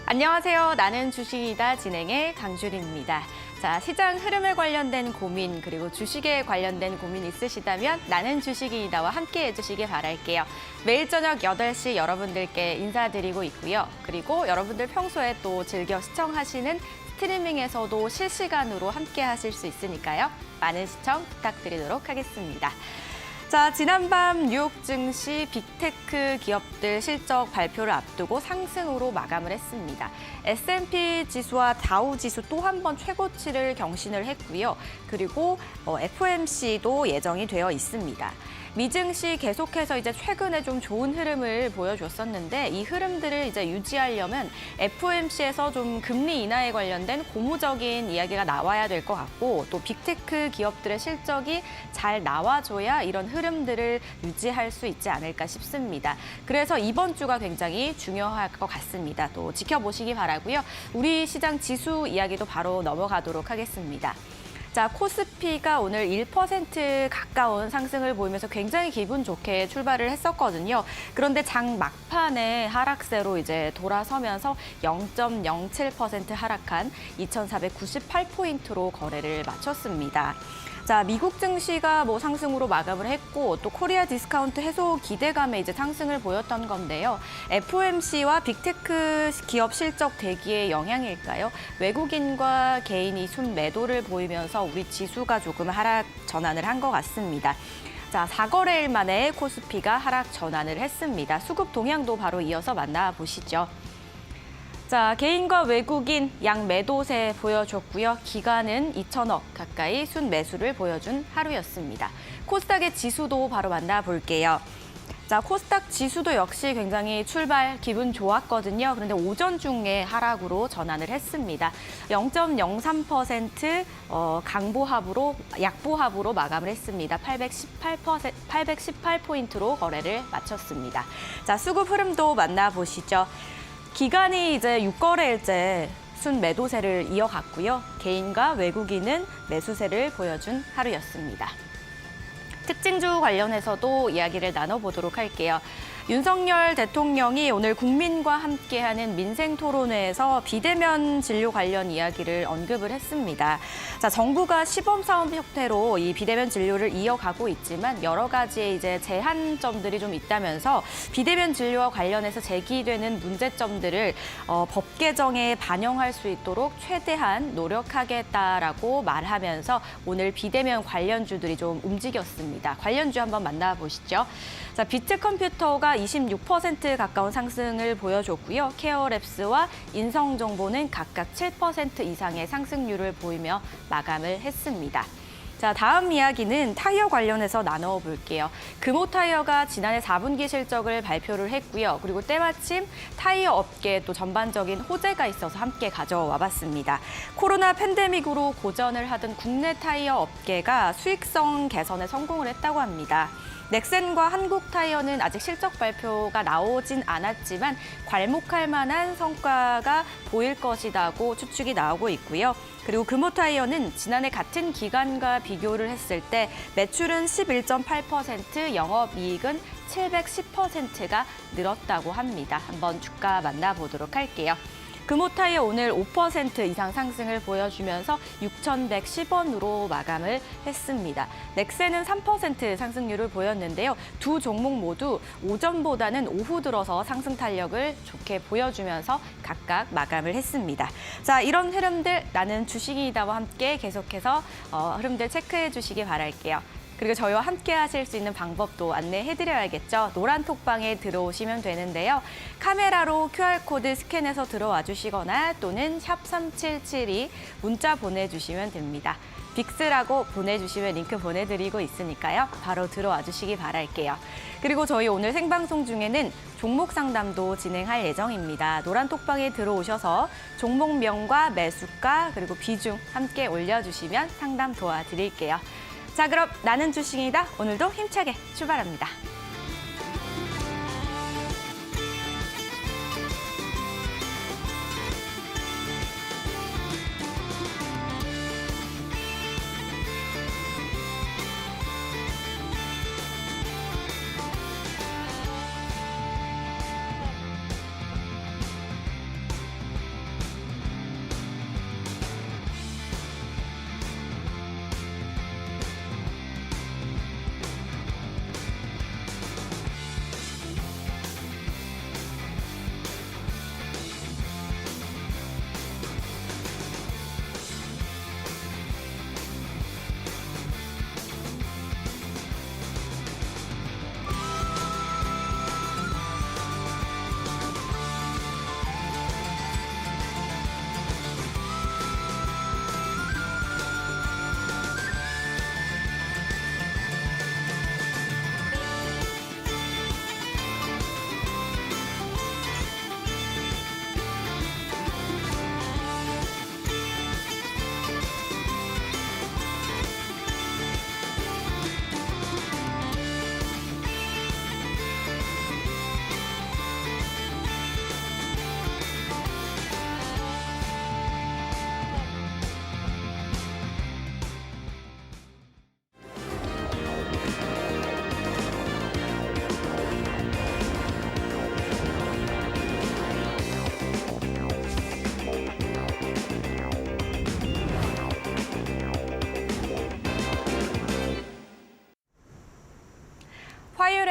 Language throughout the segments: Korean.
안녕하세요. 나는 주식이다 진행의 강주린입니다. 자, 시장 흐름에 관련된 고민 그리고 주식에 관련된 고민 있으시다면 나는 주식이다와 함께 해주시길 바랄게요. 매일 저녁 8시 여러분들께 인사드리고 있고요. 그리고 여러분들 평소에 또 즐겨 시청하시는 스트리밍에서도 실시간으로 함께 하실 수 있으니까요. 많은 시청 부탁드리도록 하겠습니다. 자, 지난밤 뉴욕 증시 빅테크 기업들 실적 발표를 앞두고 상승으로 마감을 했습니다. S&P 지수와 다우 지수 또 한 번 최고치를 경신을 했고요. 그리고 FOMC도 예정이 되어 있습니다. 미증시 계속해서 이제 최근에 좀 좋은 흐름을 보여줬었는데 이 흐름들을 이제 유지하려면 FOMC에서 좀 금리 인하에 관련된 고무적인 이야기가 나와야 될 것 같고 또 빅테크 기업들의 실적이 잘 나와줘야 이런 흐름들을 유지할 수 있지 않을까 싶습니다. 그래서 이번 주가 굉장히 중요할 것 같습니다. 또 지켜보시기 바라고요. 우리 시장 지수 이야기도 바로 넘어가도록 하겠습니다. 자, 코스피가 오늘 1% 가까운 상승을 보이면서 굉장히 기분 좋게 출발을 했었거든요. 그런데 장 막판에 하락세로 이제 돌아서면서 0.07% 하락한 2,498포인트로 거래를 마쳤습니다. 자, 미국 증시가 상승으로 마감을 했고 또 코리아 디스카운트 해소 기대감에 이제 상승을 보였던 건데요. FOMC와 빅테크 기업 실적 대기의 영향일까요? 외국인과 개인이 순매도를 보이면서 우리 지수가 조금 하락 전환을 한 것 같습니다. 자, 4거래일 만에 코스피가 하락 전환을 했습니다. 수급 동향도 바로 이어서 만나보시죠. 자, 개인과 외국인 양 매도세 보여줬고요. 기간은 2천억 가까이 순매수를 보여준 하루였습니다. 코스닥의 지수도 바로 만나볼게요. 자, 코스닥 지수도 역시 굉장히 출발 기분 좋았거든요. 그런데 오전 중에 하락으로 전환을 했습니다. 0.03% 약보합으로 마감을 했습니다. 818포인트로 거래를 마쳤습니다. 자, 수급 흐름도 만나보시죠. 기간이 이제 6거래일째 순매도세를 이어갔고요. 개인과 외국인은 매수세를 보여준 하루였습니다. 특징주 관련해서도 이야기를 나눠보도록 할게요. 윤석열 대통령이 오늘 국민과 함께하는 민생토론회에서 비대면 진료 관련 이야기를 언급을 했습니다. 자, 정부가 시범사업 형태로 이 비대면 진료를 이어가고 있지만 여러 가지의 이제 제한점들이 좀 있다면서 비대면 진료와 관련해서 제기되는 문제점들을 법 개정에 반영할 수 있도록 최대한 노력하겠다라고 말하면서 오늘 비대면 관련주들이 좀 움직였습니다. 관련주 한번 만나보시죠. 자, 비트컴퓨터가 26% 가까운 상승을 보여줬고요. 케어랩스와 인성정보는 각각 7% 이상의 상승률을 보이며 마감을 했습니다. 자, 다음 이야기는 타이어 관련해서 나눠볼게요. 금호타이어가 지난해 4분기 실적을 발표를 했고요. 그리고 때마침 타이어 업계에 또 전반적인 호재가 있어서 함께 가져와 봤습니다. 코로나 팬데믹으로 고전을 하던 국내 타이어 업계가 수익성 개선에 성공을 했다고 합니다. 넥센과 한국타이어는 아직 실적 발표가 나오진 않았지만 괄목할 만한 성과가 보일 것이라고 추측이 나오고 있고요. 그리고 금호타이어는 지난해 같은 기간과 비교를 했을 때 매출은 11.8%, 영업이익은 710%가 늘었다고 합니다. 한번 주가 만나보도록 할게요. 금호타이어 오늘 5% 이상 상승을 보여주면서 6,110원으로 마감을 했습니다. 넥센은 3% 상승률을 보였는데요. 두 종목 모두 오전보다는 오후 들어서 상승 탄력을 좋게 보여주면서 각각 마감을 했습니다. 자, 이런 흐름들 나는 주식이다와 함께 계속해서 흐름들 체크해 주시기 바랄게요. 그리고 저희와 함께 하실 수 있는 방법도 안내해드려야겠죠. 노란 톡방에 들어오시면 되는데요. 카메라로 QR코드 스캔해서 들어와 주시거나 또는 샵 3772 문자 보내주시면 됩니다. 빅스라고 보내주시면 링크 보내드리고 있으니까요. 바로 들어와 주시기 바랄게요. 그리고 저희 오늘 생방송 중에는 종목 상담도 진행할 예정입니다. 노란 톡방에 들어오셔서 종목명과 매수가 그리고 비중 함께 올려주시면 상담 도와드릴게요. 자, 그럼 나는 주식이다. 오늘도 힘차게 출발합니다.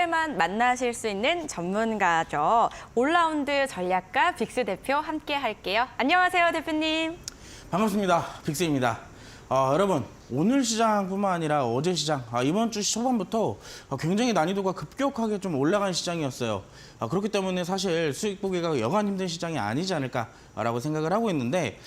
종목들만 만나실 수 있는 전문가죠. 올라운드 전략가 빅스 대표 함께 할게요. 안녕하세요, 대표님. 반갑습니다. 빅스입니다. 여러분, 오늘 시장뿐만 아니라 어제 시장, 이번 주 초반부터 굉장히 난이도가 급격하게 좀 올라간 시장이었어요. 그렇기 때문에 사실 수익 보기가 여간 힘든 시장이 아니지 않을까라고 생각을 하고 있는데,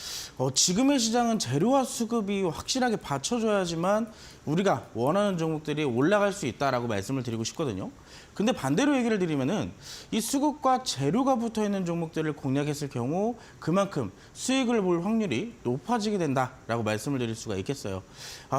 지금의 시장은 재료와 수급이 확실하게 받쳐줘야지만 우리가 원하는 종목들이 올라갈 수 있다라고 말씀을 드리고 싶거든요. 근데 반대로 얘기를 드리면은 이 수급과 재료가 붙어 있는 종목들을 공략했을 경우 그만큼 수익을 볼 확률이 높아지게 된다라고 말씀을 드릴 수가 있겠어요.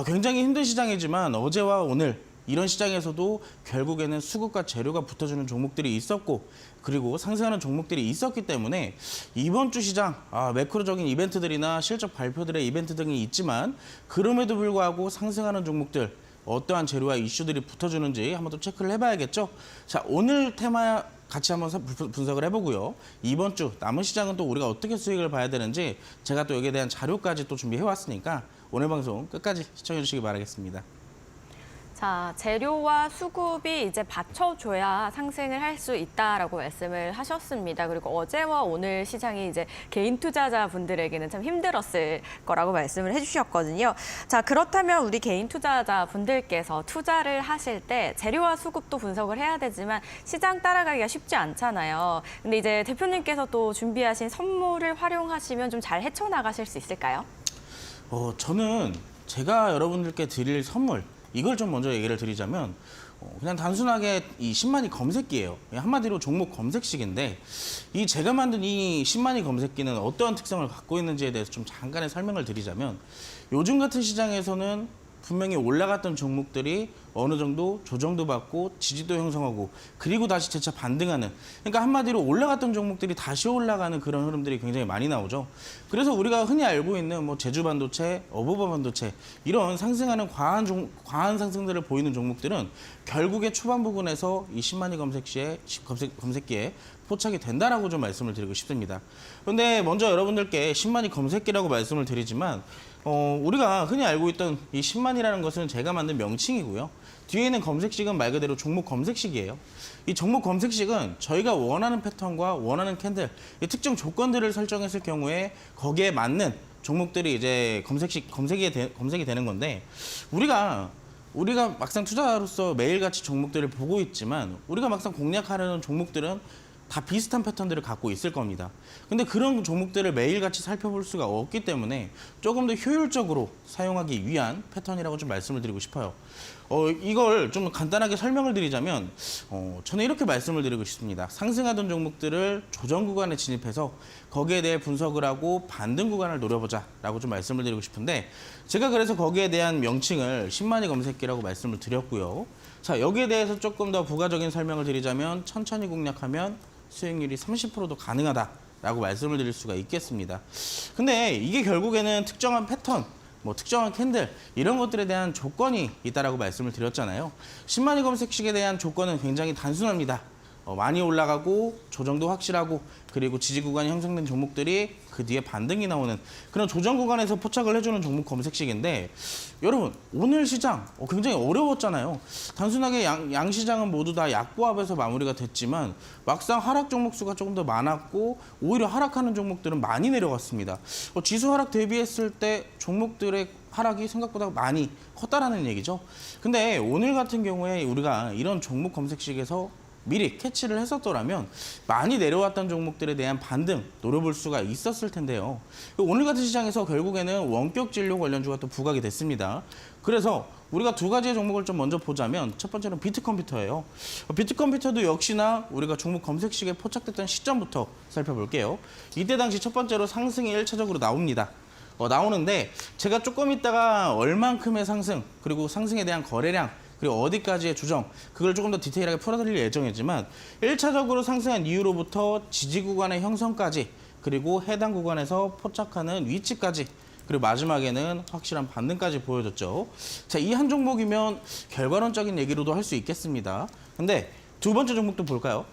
굉장히 힘든 시장이지만 어제와 오늘 이런 시장에서도 결국에는 수급과 재료가 붙어주는 종목들이 있었고 그리고 상승하는 종목들이 있었기 때문에 이번 주 시장 매크로적인 이벤트들이나 실적 발표들의 이벤트 등이 있지만 그럼에도 불구하고 상승하는 종목들 어떠한 재료와 이슈들이 붙어주는지 한번 또 체크를 해봐야겠죠. 자, 오늘 테마 같이 한번 분석을 해보고요. 이번 주 남은 시장은 또 우리가 어떻게 수익을 봐야 되는지 제가 또 여기에 대한 자료까지 또 준비해왔으니까 오늘 방송 끝까지 시청해 주시기 바라겠습니다. 자, 재료와 수급이 이제 받쳐줘야 상승을 할 수 있다라고 말씀을 하셨습니다. 그리고 어제와 오늘 시장이 이제 개인 투자자분들에게는 참 힘들었을 거라고 말씀을 해주셨거든요. 자, 그렇다면 우리 개인 투자자분들께서 투자를 하실 때 재료와 수급도 분석을 해야 되지만 시장 따라가기가 쉽지 않잖아요. 근데 이제 대표님께서 또 준비하신 선물을 활용하시면 좀 잘 헤쳐나가실 수 있을까요? 저는 제가 여러분들께 드릴 선물 이걸 좀 먼저 얘기를 드리자면 그냥 단순하게 이 10만이 검색기예요. 한마디로 종목 검색식인데 이 제가 만든 이 10만이 검색기는 어떠한 특성을 갖고 있는지에 대해서 좀 잠깐의 설명을 드리자면 요즘 같은 시장에서는 분명히 올라갔던 종목들이 어느 정도 조정도 받고 지지도 형성하고 그리고 다시 재차 반등하는, 그러니까 한마디로 올라갔던 종목들이 다시 올라가는 그런 흐름들이 굉장히 많이 나오죠. 그래서 우리가 흔히 알고 있는 뭐 제주반도체, 어버버 반도체 이런 상승하는 과한 상승들을 보이는 종목들은 결국에 초반 부분에서 이 10만이 검색기에 포착이 된다라고 좀 말씀을 드리고 싶습니다. 그런데 먼저 여러분들께 10만이 검색기라고 말씀을 드리지만 우리가 흔히 알고 있던 이 10만이라는 것은 제가 만든 명칭이고요. 뒤에 있는 검색식은 말 그대로 종목 검색식이에요. 이 종목 검색식은 저희가 원하는 패턴과 원하는 캔들, 이 특정 조건들을 설정했을 경우에 거기에 맞는 종목들이 이제 검색이 되는 건데 우리가 막상 투자로서 매일같이 종목들을 보고 있지만 우리가 막상 공략하려는 종목들은 다 비슷한 패턴들을 갖고 있을 겁니다. 근데 그런 종목들을 매일같이 살펴볼 수가 없기 때문에 조금 더 효율적으로 사용하기 위한 패턴이라고 좀 말씀을 드리고 싶어요. 이걸 좀 간단하게 설명을 드리자면 저는 이렇게 말씀을 드리고 싶습니다. 상승하던 종목들을 조정 구간에 진입해서 거기에 대해 분석을 하고 반등 구간을 노려보자라고 좀 말씀을 드리고 싶은데 제가 그래서 거기에 대한 명칭을 10만이 검색기라고 말씀을 드렸고요. 자, 여기에 대해서 조금 더 부가적인 설명을 드리자면 천천히 공략하면 수익률이 30%도 가능하다라고 말씀을 드릴 수가 있겠습니다. 근데 이게 결국에는 특정한 패턴, 특정한 캔들 이런 것들에 대한 조건이 있다라고 말씀을 드렸잖아요. 10만이 검색식에 대한 조건은 굉장히 단순합니다. 많이 올라가고 조정도 확실하고 그리고 지지 구간이 형성된 종목들이 그 뒤에 반등이 나오는 그런 조정 구간에서 포착을 해주는 종목 검색식인데 여러분 오늘 시장 굉장히 어려웠잖아요. 단순하게 양 시장은 모두 다 약보합에서 마무리가 됐지만 막상 하락 종목 수가 조금 더 많았고 오히려 하락하는 종목들은 많이 내려갔습니다. 지수 하락 대비했을 때 종목들의 하락이 생각보다 많이 컸다라는 얘기죠. 근데 오늘 같은 경우에 우리가 이런 종목 검색식에서 미리 캐치를 했었더라면 많이 내려왔던 종목들에 대한 반등 노려볼 수가 있었을 텐데요. 오늘 같은 시장에서 결국에는 원격 진료 관련주가 또 부각이 됐습니다. 그래서 우리가 두 가지의 종목을 좀 먼저 보자면 첫 번째는 비트컴퓨터예요. 비트컴퓨터도 역시나 우리가 종목 검색식에 포착됐던 시점부터 살펴볼게요. 이때 당시 첫 번째로 상승이 1차적으로 나옵니다. 나오는데 제가 조금 있다가 얼만큼의 상승 그리고 상승에 대한 거래량 그리고 어디까지의 조정 그걸 조금 더 디테일하게 풀어드릴 예정이지만 1차적으로 상승한 이후로부터 지지 구간의 형성까지 그리고 해당 구간에서 포착하는 위치까지 그리고 마지막에는 확실한 반등까지 보여줬죠. 자, 이 한 종목이면 결과론적인 얘기로도 할 수 있겠습니다. 근데 두 번째 종목도 볼까요?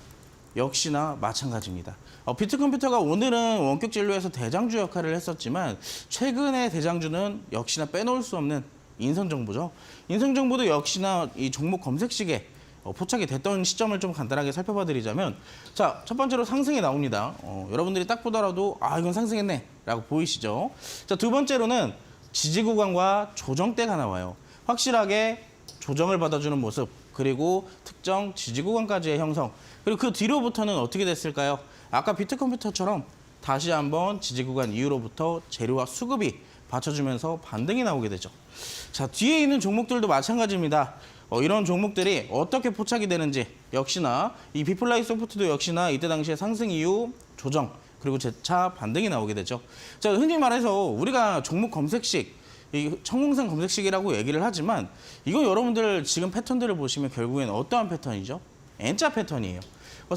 역시나 마찬가지입니다. 비트컴퓨터가 오늘은 원격 진료에서 대장주 역할을 했었지만 최근의 대장주는 역시나 빼놓을 수 없는 인성정보죠. 인성정보도 역시나 이 종목 검색식에 포착이 됐던 시점을 좀 간단하게 살펴봐 드리자면 자, 첫 번째로 상승이 나옵니다. 여러분들이 딱 보더라도 아, 이건 상승했네 라고 보이시죠? 자, 두 번째로는 지지 구간과 조정대가 나와요. 확실하게 조정을 받아주는 모습, 그리고 특정 지지 구간까지의 형성, 그리고 그 뒤로부터는 어떻게 됐을까요? 아까 비트컴퓨터처럼 다시 한번 지지 구간 이후로부터 재료와 수급이 받쳐주면서 반등이 나오게 되죠. 자, 뒤에 있는 종목들도 마찬가지입니다. 이런 종목들이 어떻게 포착이 되는지 역시나 이 비플라이 소프트도 역시나 이때 당시에 상승 이후 조정, 그리고 재차 반등이 나오게 되죠. 자, 흔히 말해서 우리가 종목 검색식, 이 청공산 검색식이라고 얘기를 하지만 이거 여러분들 지금 패턴들을 보시면 결국엔 어떠한 패턴이죠? N자 패턴이에요.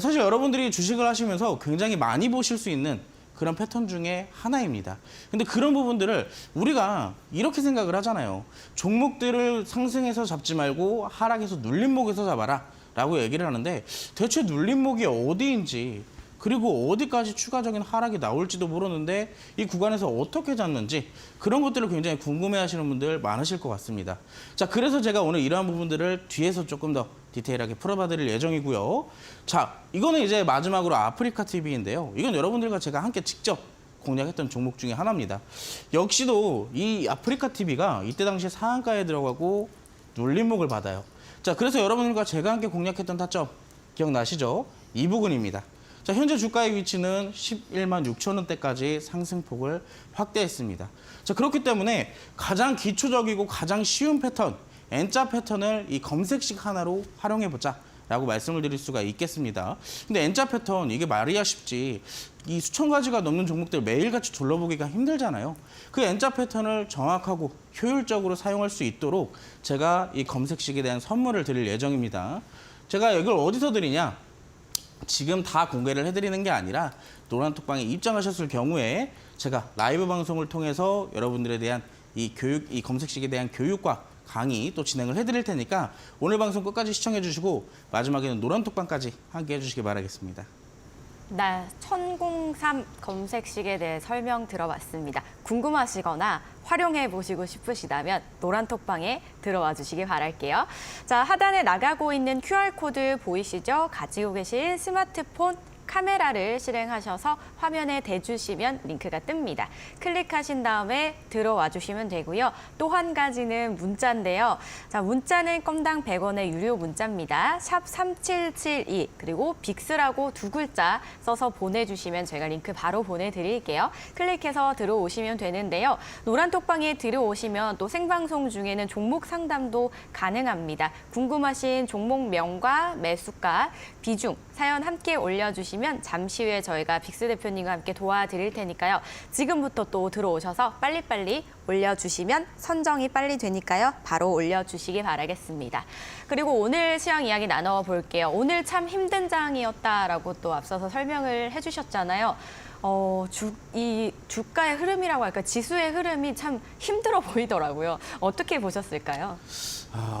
사실 여러분들이 주식을 하시면서 굉장히 많이 보실 수 있는 그런 패턴 중에 하나입니다. 근데 그런 부분들을 우리가 이렇게 생각을 하잖아요. 종목들을 상승해서 잡지 말고 하락해서 눌림목에서 잡아라 라고 얘기를 하는데 대체 눌림목이 어디인지, 그리고 어디까지 추가적인 하락이 나올지도 모르는데 이 구간에서 어떻게 잡는지 그런 것들을 굉장히 궁금해하시는 분들 많으실 것 같습니다. 자, 그래서 제가 오늘 이러한 부분들을 뒤에서 조금 더 디테일하게 풀어봐 드릴 예정이고요. 자, 이거는 이제 마지막으로 아프리카 TV인데요. 이건 여러분들과 제가 함께 직접 공략했던 종목 중에 하나입니다. 역시도 이 아프리카 TV가 이때 당시에 상한가에 들어가고 눌림목을 받아요. 자, 그래서 여러분들과 제가 함께 공략했던 타점 기억나시죠? 이 부분입니다. 자, 현재 주가의 위치는 11만 6천 원대까지 상승폭을 확대했습니다. 자, 그렇기 때문에 가장 기초적이고 가장 쉬운 패턴, N자 패턴을 이 검색식 하나로 활용해보자 라고 말씀을 드릴 수가 있겠습니다. 근데 N자 패턴, 이게 말이야 쉽지 이 수천 가지가 넘는 종목들 매일같이 둘러보기가 힘들잖아요. 그 N자 패턴을 정확하고 효율적으로 사용할 수 있도록 제가 이 검색식에 대한 선물을 드릴 예정입니다. 제가 이걸 어디서 드리냐? 지금 다 공개를 해드리는 게 아니라 노란톡방에 입장하셨을 경우에 제가 라이브 방송을 통해서 여러분들에 대한 이 검색식에 대한 교육과 강의 또 진행을 해드릴 테니까 오늘 방송 끝까지 시청해 주시고 마지막에는 노란톡방까지 함께 해주시기 바라겠습니다. 네, 1003 검색식에 대해 설명 들어봤습니다. 궁금하시거나 활용해 보시고 싶으시다면 노란톡방에 들어와 주시기 바랄게요. 자, 하단에 나가고 있는 QR코드 보이시죠? 가지고 계신 스마트폰 카메라를 실행하셔서 화면에 대주시면 링크가 뜹니다. 클릭하신 다음에 들어와 주시면 되고요. 또 한 가지는 문자인데요. 자, 문자는 건당 100원의 유료 문자입니다. 샵 3772 그리고 빅스라고 두 글자 써서 보내주시면 저희가 링크 바로 보내드릴게요. 클릭해서 들어오시면 되는데요. 노란톡방에 들어오시면 또 생방송 중에는 종목 상담도 가능합니다. 궁금하신 종목명과 매수가, 비중, 사연 함께 올려주시면 잠시 후에 저희가 빅스 대표님과 함께 도와드릴 테니까요. 지금부터 또 들어오셔서 빨리빨리 올려주시면 선정이 빨리 되니까요. 바로 올려주시기 바라겠습니다. 그리고 오늘 시황 이야기 나눠볼게요. 오늘 참 힘든 장이었다라고 또 앞서서 설명을 해주셨잖아요. 이 주가의 흐름이라고 할까, 지수의 흐름이 참 힘들어 보이더라고요. 어떻게 보셨을까요?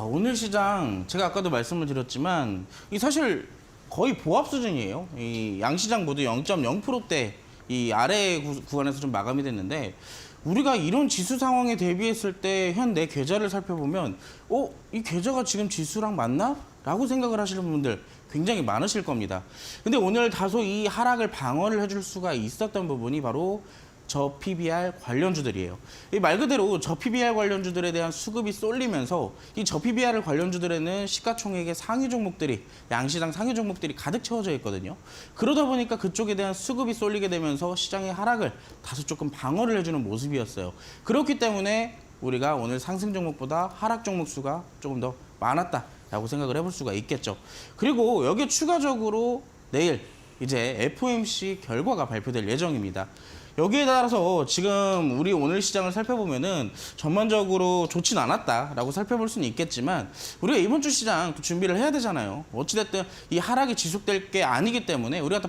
오늘 시장 제가 아까도 말씀을 드렸지만 이 사실 거의 보합 수준이에요. 이 양시장 모두 0.0%대 이 아래 구간에서 좀 마감이 됐는데 우리가 이런 지수 상황에 대비했을 때 현 내 계좌를 살펴보면 이 계좌가 지금 지수랑 맞나? 라고 생각을 하시는 분들 굉장히 많으실 겁니다. 근데 오늘 다소 이 하락을 방어를 해줄 수가 있었던 부분이 바로 저 PBR 관련주들이에요. 이 말 그대로 저 PBR 관련주들에 대한 수급이 쏠리면서 이 저 PBR 관련주들에는 시가총액의 상위 종목들이, 양시장 상위 종목들이 가득 채워져 있거든요. 그러다 보니까 그쪽에 대한 수급이 쏠리게 되면서 시장의 하락을 다소 조금 방어를 해주는 모습이었어요. 그렇기 때문에 우리가 오늘 상승 종목보다 하락 종목 수가 조금 더 많았다라고 생각을 해볼 수가 있겠죠. 그리고 여기에 추가적으로 내일 이제 FOMC 결과가 발표될 예정입니다. 여기에 따라서 지금 우리 오늘 시장을 살펴보면은 전반적으로 좋진 않았다라고 살펴볼 수는 있겠지만 우리가 이번 주 시장 또 준비를 해야 되잖아요. 어찌됐든 이 하락이 지속될 게 아니기 때문에 우리가 또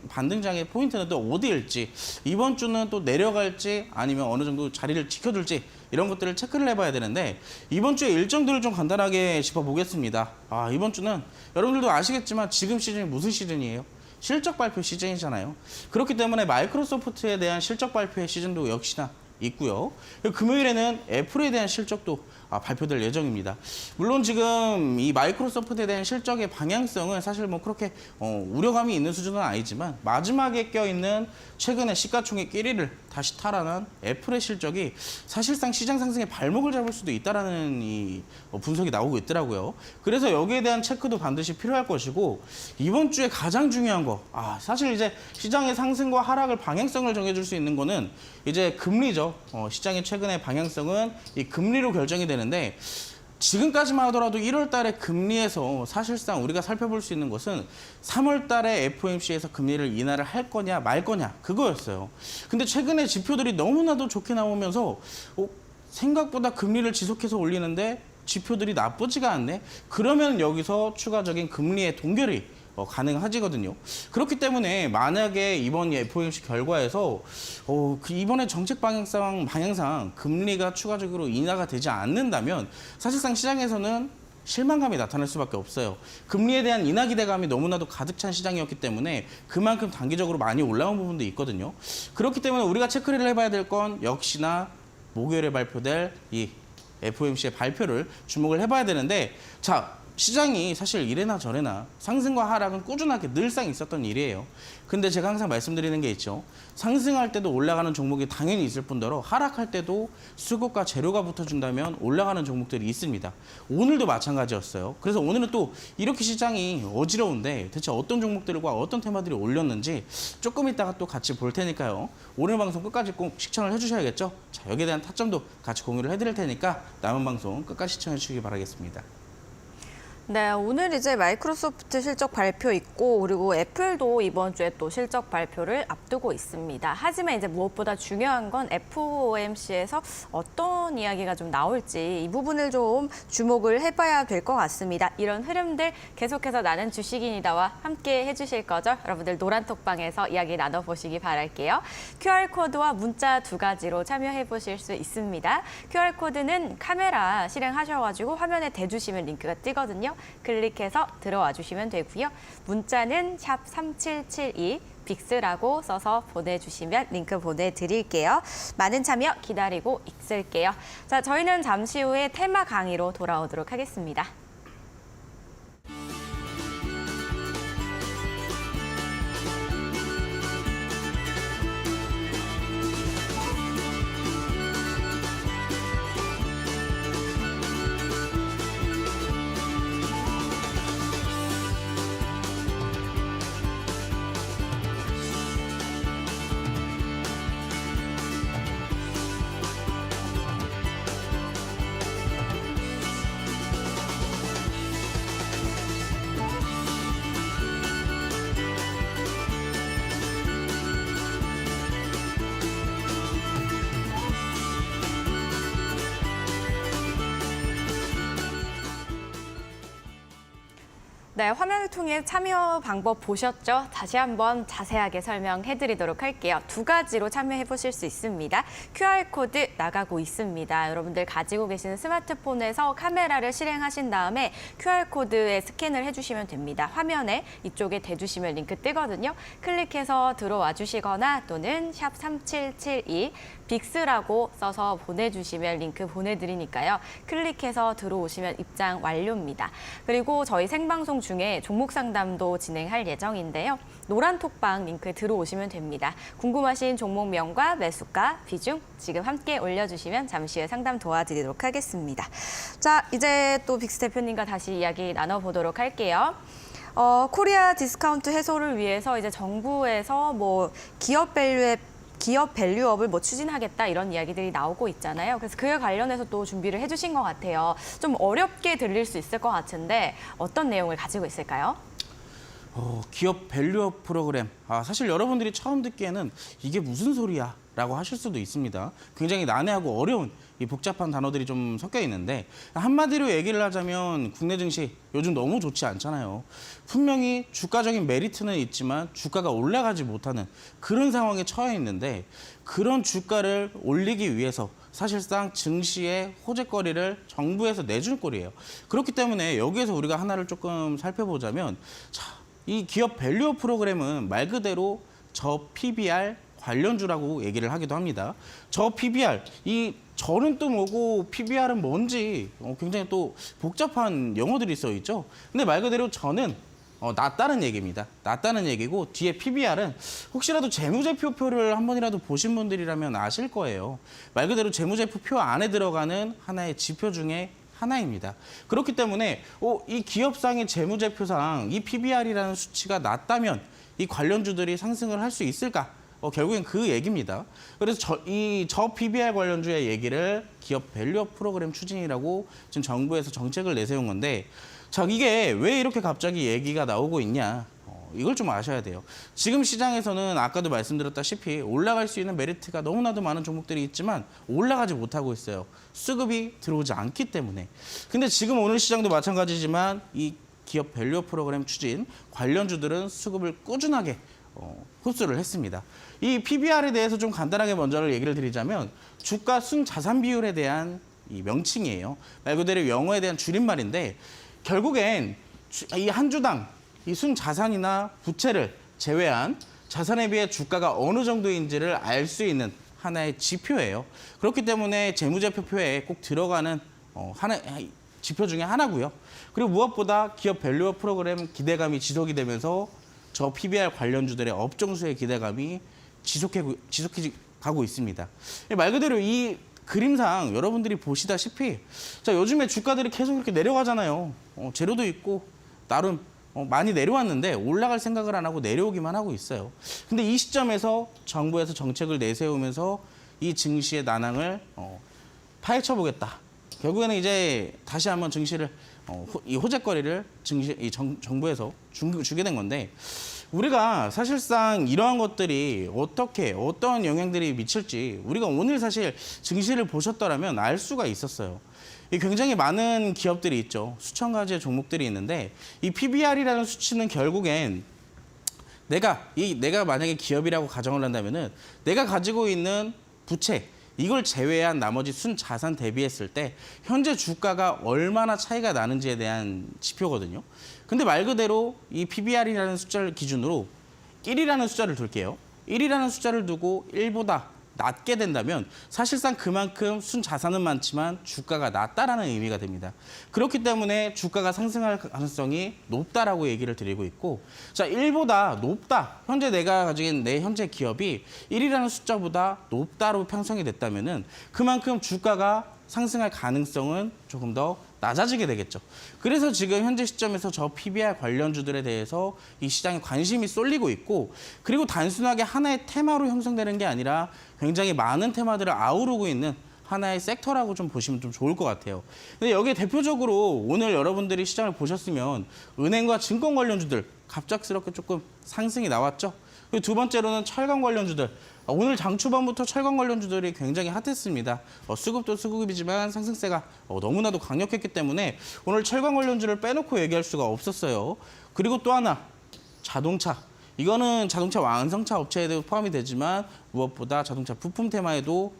반등장의 포인트는 또 어디일지, 이번 주는 또 내려갈지 아니면 어느 정도 자리를 지켜줄지 이런 것들을 체크를 해봐야 되는데 이번 주의 일정들을 좀 간단하게 짚어보겠습니다. 이번 주는 여러분들도 아시겠지만 지금 시즌이 무슨 시즌이에요? 실적 발표 시즌이잖아요. 그렇기 때문에 마이크로소프트에 대한 실적 발표의 시즌도 역시나 있고요. 금요일에는 애플에 대한 실적도 발표될 예정입니다. 물론 지금 이 마이크로소프트에 대한 실적의 방향성은 사실 뭐 그렇게 우려감이 있는 수준은 아니지만 마지막에 껴있는 최근에 시가총액 1위를 다시 탈환한 애플의 실적이 사실상 시장 상승의 발목을 잡을 수도 있다라는 이 분석이 나오고 있더라고요. 그래서 여기에 대한 체크도 반드시 필요할 것이고 이번 주에 가장 중요한 거 사실 이제 시장의 상승과 하락을 방향성을 정해줄 수 있는 거는 이제 금리죠. 시장의 최근의 방향성은 이 금리로 결정이 되는데 지금까지만 하더라도 1월 달에 금리에서 사실상 우리가 살펴볼 수 있는 것은 3월 달에 FOMC에서 금리를 인하를 할 거냐 말 거냐 그거였어요. 근데 최근에 지표들이 너무나도 좋게 나오면서 생각보다 금리를 지속해서 올리는데 지표들이 나쁘지가 않네. 그러면 여기서 추가적인 금리의 동결이 가능하지거든요. 그렇기 때문에 만약에 이번 FOMC 결과에서 이번에 정책 방향상 금리가 추가적으로 인하가 되지 않는다면 사실상 시장에서는 실망감이 나타날 수밖에 없어요. 금리에 대한 인하 기대감이 너무나도 가득 찬 시장이었기 때문에 그만큼 단기적으로 많이 올라온 부분도 있거든요. 그렇기 때문에 우리가 체크를 해봐야 될 건 역시나 목요일에 발표될 이 FOMC의 발표를 주목을 해봐야 되는데 시장이 사실 이래나 저래나 상승과 하락은 꾸준하게 늘상 있었던 일이에요. 근데 제가 항상 말씀드리는 게 있죠. 상승할 때도 올라가는 종목이 당연히 있을 뿐더러 하락할 때도 수급과 재료가 붙어준다면 올라가는 종목들이 있습니다. 오늘도 마찬가지였어요. 그래서 오늘은 또 이렇게 시장이 어지러운데 대체 어떤 종목들과 어떤 테마들이 올렸는지 조금 이따가 또 같이 볼 테니까요. 오늘 방송 끝까지 꼭 시청을 해주셔야겠죠. 여기에 대한 타점도 같이 공유를 해드릴 테니까 남은 방송 끝까지 시청해 주시기 바라겠습니다. 네, 오늘 이제 마이크로소프트 실적 발표 있고 그리고 애플도 이번 주에 또 실적 발표를 앞두고 있습니다. 하지만 이제 무엇보다 중요한 건 FOMC에서 어떤 이야기가 좀 나올지 이 부분을 좀 주목을 해봐야 될 것 같습니다. 이런 흐름들 계속해서 나는 주식인이다와 함께 해주실 거죠? 여러분들 노란톡방에서 이야기 나눠보시기 바랄게요. QR코드와 문자 두 가지로 참여해보실 수 있습니다. QR코드는 카메라 실행하셔가지고 화면에 대주시면 링크가 뜨거든요. 클릭해서 들어와 주시면 되고요. 문자는 샵 3772 빅스라고 써서 보내주시면 링크 보내드릴게요. 많은 참여 기다리고 있을게요. 저희는 잠시 후에 테마 강의로 돌아오도록 하겠습니다. 네, 화면을 통해 참여 방법 보셨죠? 다시 한번 자세하게 설명해드리도록 할게요. 두 가지로 참여해보실 수 있습니다. QR코드 나가고 있습니다. 여러분들 가지고 계시는 스마트폰에서 카메라를 실행하신 다음에 QR코드에 스캔을 해주시면 됩니다. 화면에 이쪽에 대주시면 링크 뜨거든요. 클릭해서 들어와 주시거나 또는 샵 3772 빅스라고 써서 보내주시면 링크 보내드리니까요. 클릭해서 들어오시면 입장 완료입니다. 그리고 저희 생방송 중에 종목 상담도 진행할 예정인데요. 노란톡방 링크에 들어오시면 됩니다. 궁금하신 종목명과 매수가, 비중 지금 함께 올려주시면 잠시 후에 상담 도와드리도록 하겠습니다. 이제 또 빅스 대표님과 다시 이야기 나눠보도록 할게요. 코리아 디스카운트 해소를 위해서 이제 정부에서 기업 밸류업을 추진하겠다 이런 이야기들이 나오고 있잖아요. 그래서 그에 관련해서 또 준비를 해주신 것 같아요. 좀 어렵게 들릴 수 있을 것 같은데 어떤 내용을 가지고 있을까요? 기업 밸류업 프로그램. 사실 여러분들이 처음 듣기에는 이게 무슨 소리야? 라고 하실 수도 있습니다. 굉장히 난해하고 어려운 이 복잡한 단어들이 좀 섞여 있는데 한마디로 얘기를 하자면 국내 증시 요즘 너무 좋지 않잖아요. 분명히 주가적인 메리트는 있지만 주가가 올라가지 못하는 그런 상황에 처해 있는데 그런 주가를 올리기 위해서 사실상 증시의 호재거리를 정부에서 내줄 꼴이에요. 그렇기 때문에 여기에서 우리가 하나를 조금 살펴보자면 이 기업 밸류업 프로그램은 말 그대로 저 PBR, 관련주라고 얘기를 하기도 합니다. 저 PBR, 이 저는 또 뭐고 PBR은 뭔지 굉장히 또 복잡한 용어들이 써 있죠. 근데 말 그대로 저는 낮다는 얘기입니다. 낮다는 얘기고 뒤에 PBR은 혹시라도 재무제표표를 한 번이라도 보신 분들이라면 아실 거예요. 말 그대로 재무제표표 안에 들어가는 하나의 지표 중에 하나입니다. 그렇기 때문에 이 기업상의 재무제표상 이 PBR이라는 수치가 낮다면 이 관련주들이 상승을 할 수 있을까? 결국엔 그 얘기입니다. 그래서 저 PBR 관련주의 얘기를 기업 밸류업 프로그램 추진이라고 지금 정부에서 정책을 내세운 건데, 자, 이게 왜 이렇게 갑자기 얘기가 나오고 있냐? 이걸 좀 아셔야 돼요. 지금 시장에서는 아까도 말씀드렸다시피 올라갈 수 있는 메리트가 너무나도 많은 종목들이 있지만 올라가지 못하고 있어요. 수급이 들어오지 않기 때문에. 근데 지금 오늘 시장도 마찬가지지만 이 기업 밸류업 프로그램 추진 관련주들은 수급을 꾸준하게 흡수를 했습니다. 이 PBR에 대해서 좀 간단하게 먼저 얘기를 드리자면 주가 순자산 비율에 대한 이 명칭이에요. 말 그대로 영어에 대한 줄임말인데 결국엔 이 한 주당 이 순자산이나 부채를 제외한 자산에 비해 주가가 어느 정도인지를 알 수 있는 하나의 지표예요. 그렇기 때문에 재무제표표에 꼭 들어가는 하나의 지표 중에 하나고요. 그리고 무엇보다 기업 밸류업 프로그램 기대감이 지속이 되면서 저 PBR 관련주들의 업종수의 기대감이 지속해 가고 있습니다. 말 그대로 이 그림상 여러분들이 보시다시피 자, 요즘에 주가들이 계속 이렇게 내려가잖아요. 재료도 있고 나름 많이 내려왔는데 올라갈 생각을 안 하고 내려오기만 하고 있어요. 근데 이 시점에서 정부에서 정책을 내세우면서 이 증시의 난항을 파헤쳐 보겠다. 결국에는 이제 다시 한번 증시를 이 호재거리를 정부에서 주게 된 건데, 우리가 사실상 이러한 것들이 어떤 영향들이 미칠지 우리가 오늘 사실 증시를 보셨더라면 알 수가 있었어요. 굉장히 많은 기업들이 있죠. 수천 가지의 종목들이 있는데 이 PBR이라는 수치는 결국엔 내가 만약에 기업이라고 가정을 한다면은 내가 가지고 있는 부채 이걸 제외한 나머지 순자산 대비했을 때 현재 주가가 얼마나 차이가 나는지에 대한 지표거든요. 근데 말 그대로 이 PBR이라는 숫자를 기준으로 1이라는 숫자를 둘게요. 1이라는 숫자를 두고 1보다 낮게 된다면 사실상 그만큼 순자산은 많지만 주가가 낮다라는 의미가 됩니다. 그렇기 때문에 주가가 상승할 가능성이 높다라고 얘기를 드리고 있고, 자, 1보다 높다. 현재 내가 가진 내 현재 기업이 1이라는 숫자보다 높다로 편성이 됐다면은 그만큼 주가가 상승할 가능성은 조금 더 낮아지게 되겠죠. 그래서 지금 현재 시점에서 저 PBR 관련주들에 대해서 이 시장에 관심이 쏠리고 있고, 그리고 단순하게 하나의 테마로 형성되는 게 아니라 굉장히 많은 테마들을 아우르고 있는 하나의 섹터라고 좀 보시면 좀 좋을 것 같아요. 근데 여기에 대표적으로 오늘 여러분들이 시장을 보셨으면 은행과 증권 관련주들 갑작스럽게 조금 상승이 나왔죠. 그리고 두 번째로는 철강 관련주들. 오늘 장 초반부터 철강 관련주들이 굉장히 핫했습니다. 수급도 수급이지만 상승세가 너무나도 강력했기 때문에 오늘 철강 관련주를 빼놓고 얘기할 수가 없었어요. 그리고 또 하나, 자동차. 이거는 자동차 완성차 업체에도 포함이 되지만 무엇보다 자동차 부품 테마에도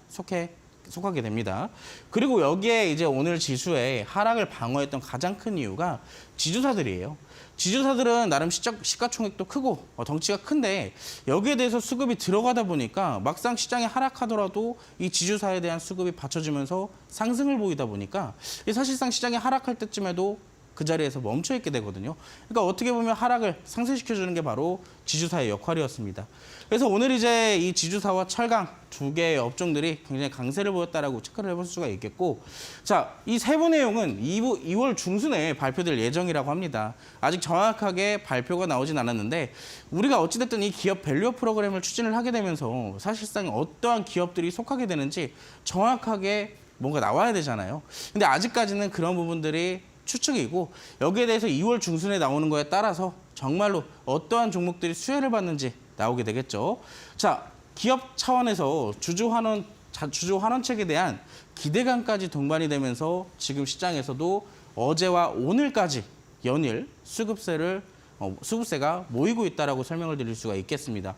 속하게 됩니다. 그리고 여기에 이제 오늘 지수의 하락을 방어했던 가장 큰 이유가 지주사들이에요. 지주사들은 나름 시가총액도 크고 덩치가 큰데 여기에 대해서 수급이 들어가다 보니까 막상 시장이 하락하더라도 이 지주사에 대한 수급이 받쳐지면서 상승을 보이다 보니까 사실상 시장이 하락할 때쯤에도 그 자리에서 멈춰 있게 되거든요. 그러니까 어떻게 보면 하락을 상쇄시켜주는 게 바로 지주사의 역할이었습니다. 그래서 오늘 이제 이 지주사와 철강 두 개의 업종들이 굉장히 강세를 보였다라고 체크를 해볼 수가 있겠고, 자, 이 세부 내용은 2월 중순에 발표될 예정이라고 합니다. 아직 정확하게 발표가 나오진 않았는데 우리가 어찌됐든 이 기업 밸류업 프로그램을 추진을 하게 되면서 사실상 어떠한 기업들이 속하게 되는지 정확하게 뭔가 나와야 되잖아요. 근데 아직까지는 그런 부분들이 추측이고 여기에 대해서 2월 중순에 나오는 거에 따라서 정말로 어떠한 종목들이 수혜를 받는지 나오게 되겠죠. 자, 기업 차원에서 주주 환원책에 대한 기대감까지 동반이 되면서 지금 시장에서도 어제와 오늘까지 연일 수급세가 모이고 있다라고 설명을 드릴 수가 있겠습니다.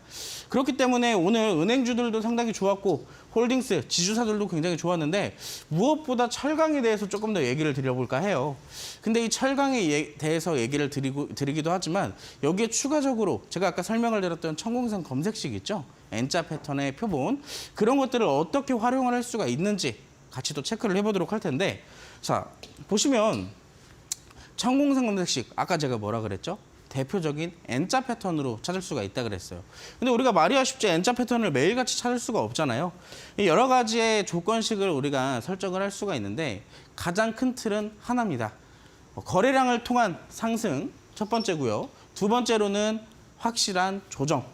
그렇기 때문에 오늘 은행주들도 상당히 좋았고 홀딩스, 지주사들도 굉장히 좋았는데 무엇보다 철강에 대해서 조금 더 얘기를 드려볼까 해요. 근데 이 철강에 대해서 얘기를 드리기도 하지만 여기에 추가적으로 제가 아까 설명을 드렸던 천공선 검색식 있죠? N자 패턴의 표본 그런 것들을 어떻게 활용을 할 수가 있는지 같이 또 체크를 해보도록 할 텐데 자 보시면 천공산 검색식 아까 제가 뭐라 그랬죠? 대표적인 N자 패턴으로 찾을 수가 있다 그랬어요. 근데 우리가 말이야 쉽지 N자 패턴을 매일같이 찾을 수가 없잖아요. 여러 가지의 조건식을 우리가 설정을 할 수가 있는데 가장 큰 틀은 하나입니다. 거래량을 통한 상승 첫 번째고요. 두 번째로는 확실한 조정.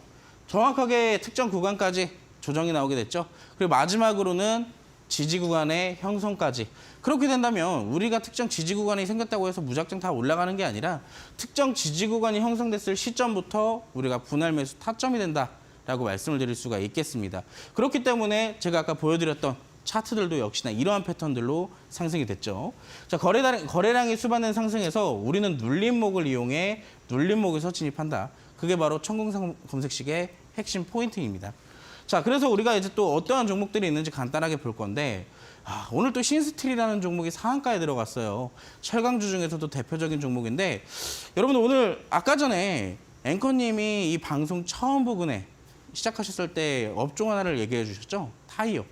정확하게 특정 구간까지 조정이 나오게 됐죠. 그리고 마지막으로는 지지 구간의 형성까지. 그렇게 된다면 우리가 특정 지지 구간이 생겼다고 해서 무작정 다 올라가는 게 아니라 특정 지지 구간이 형성됐을 시점부터 우리가 분할 매수 타점이 된다라고 말씀을 드릴 수가 있겠습니다. 그렇기 때문에 제가 아까 보여드렸던 차트들도 역시나 이러한 패턴들로 상승이 됐죠. 자, 거래량이 수반된 상승에서 우리는 눌림목을 이용해 눌림목에서 진입한다. 그게 바로 천공산 검색식의 핵심 포인트입니다. 자, 그래서 우리가 이제 또 어떠한 종목들이 있는지 간단하게 볼 건데 오늘 또 신스틸이라는 종목이 상한가에 들어갔어요. 철강주 중에서도 대표적인 종목인데 여러분 오늘 아까 전에 앵커님이 이 방송 처음 부근에 시작하셨을 때 업종 하나를 얘기해 주셨죠? 타이어.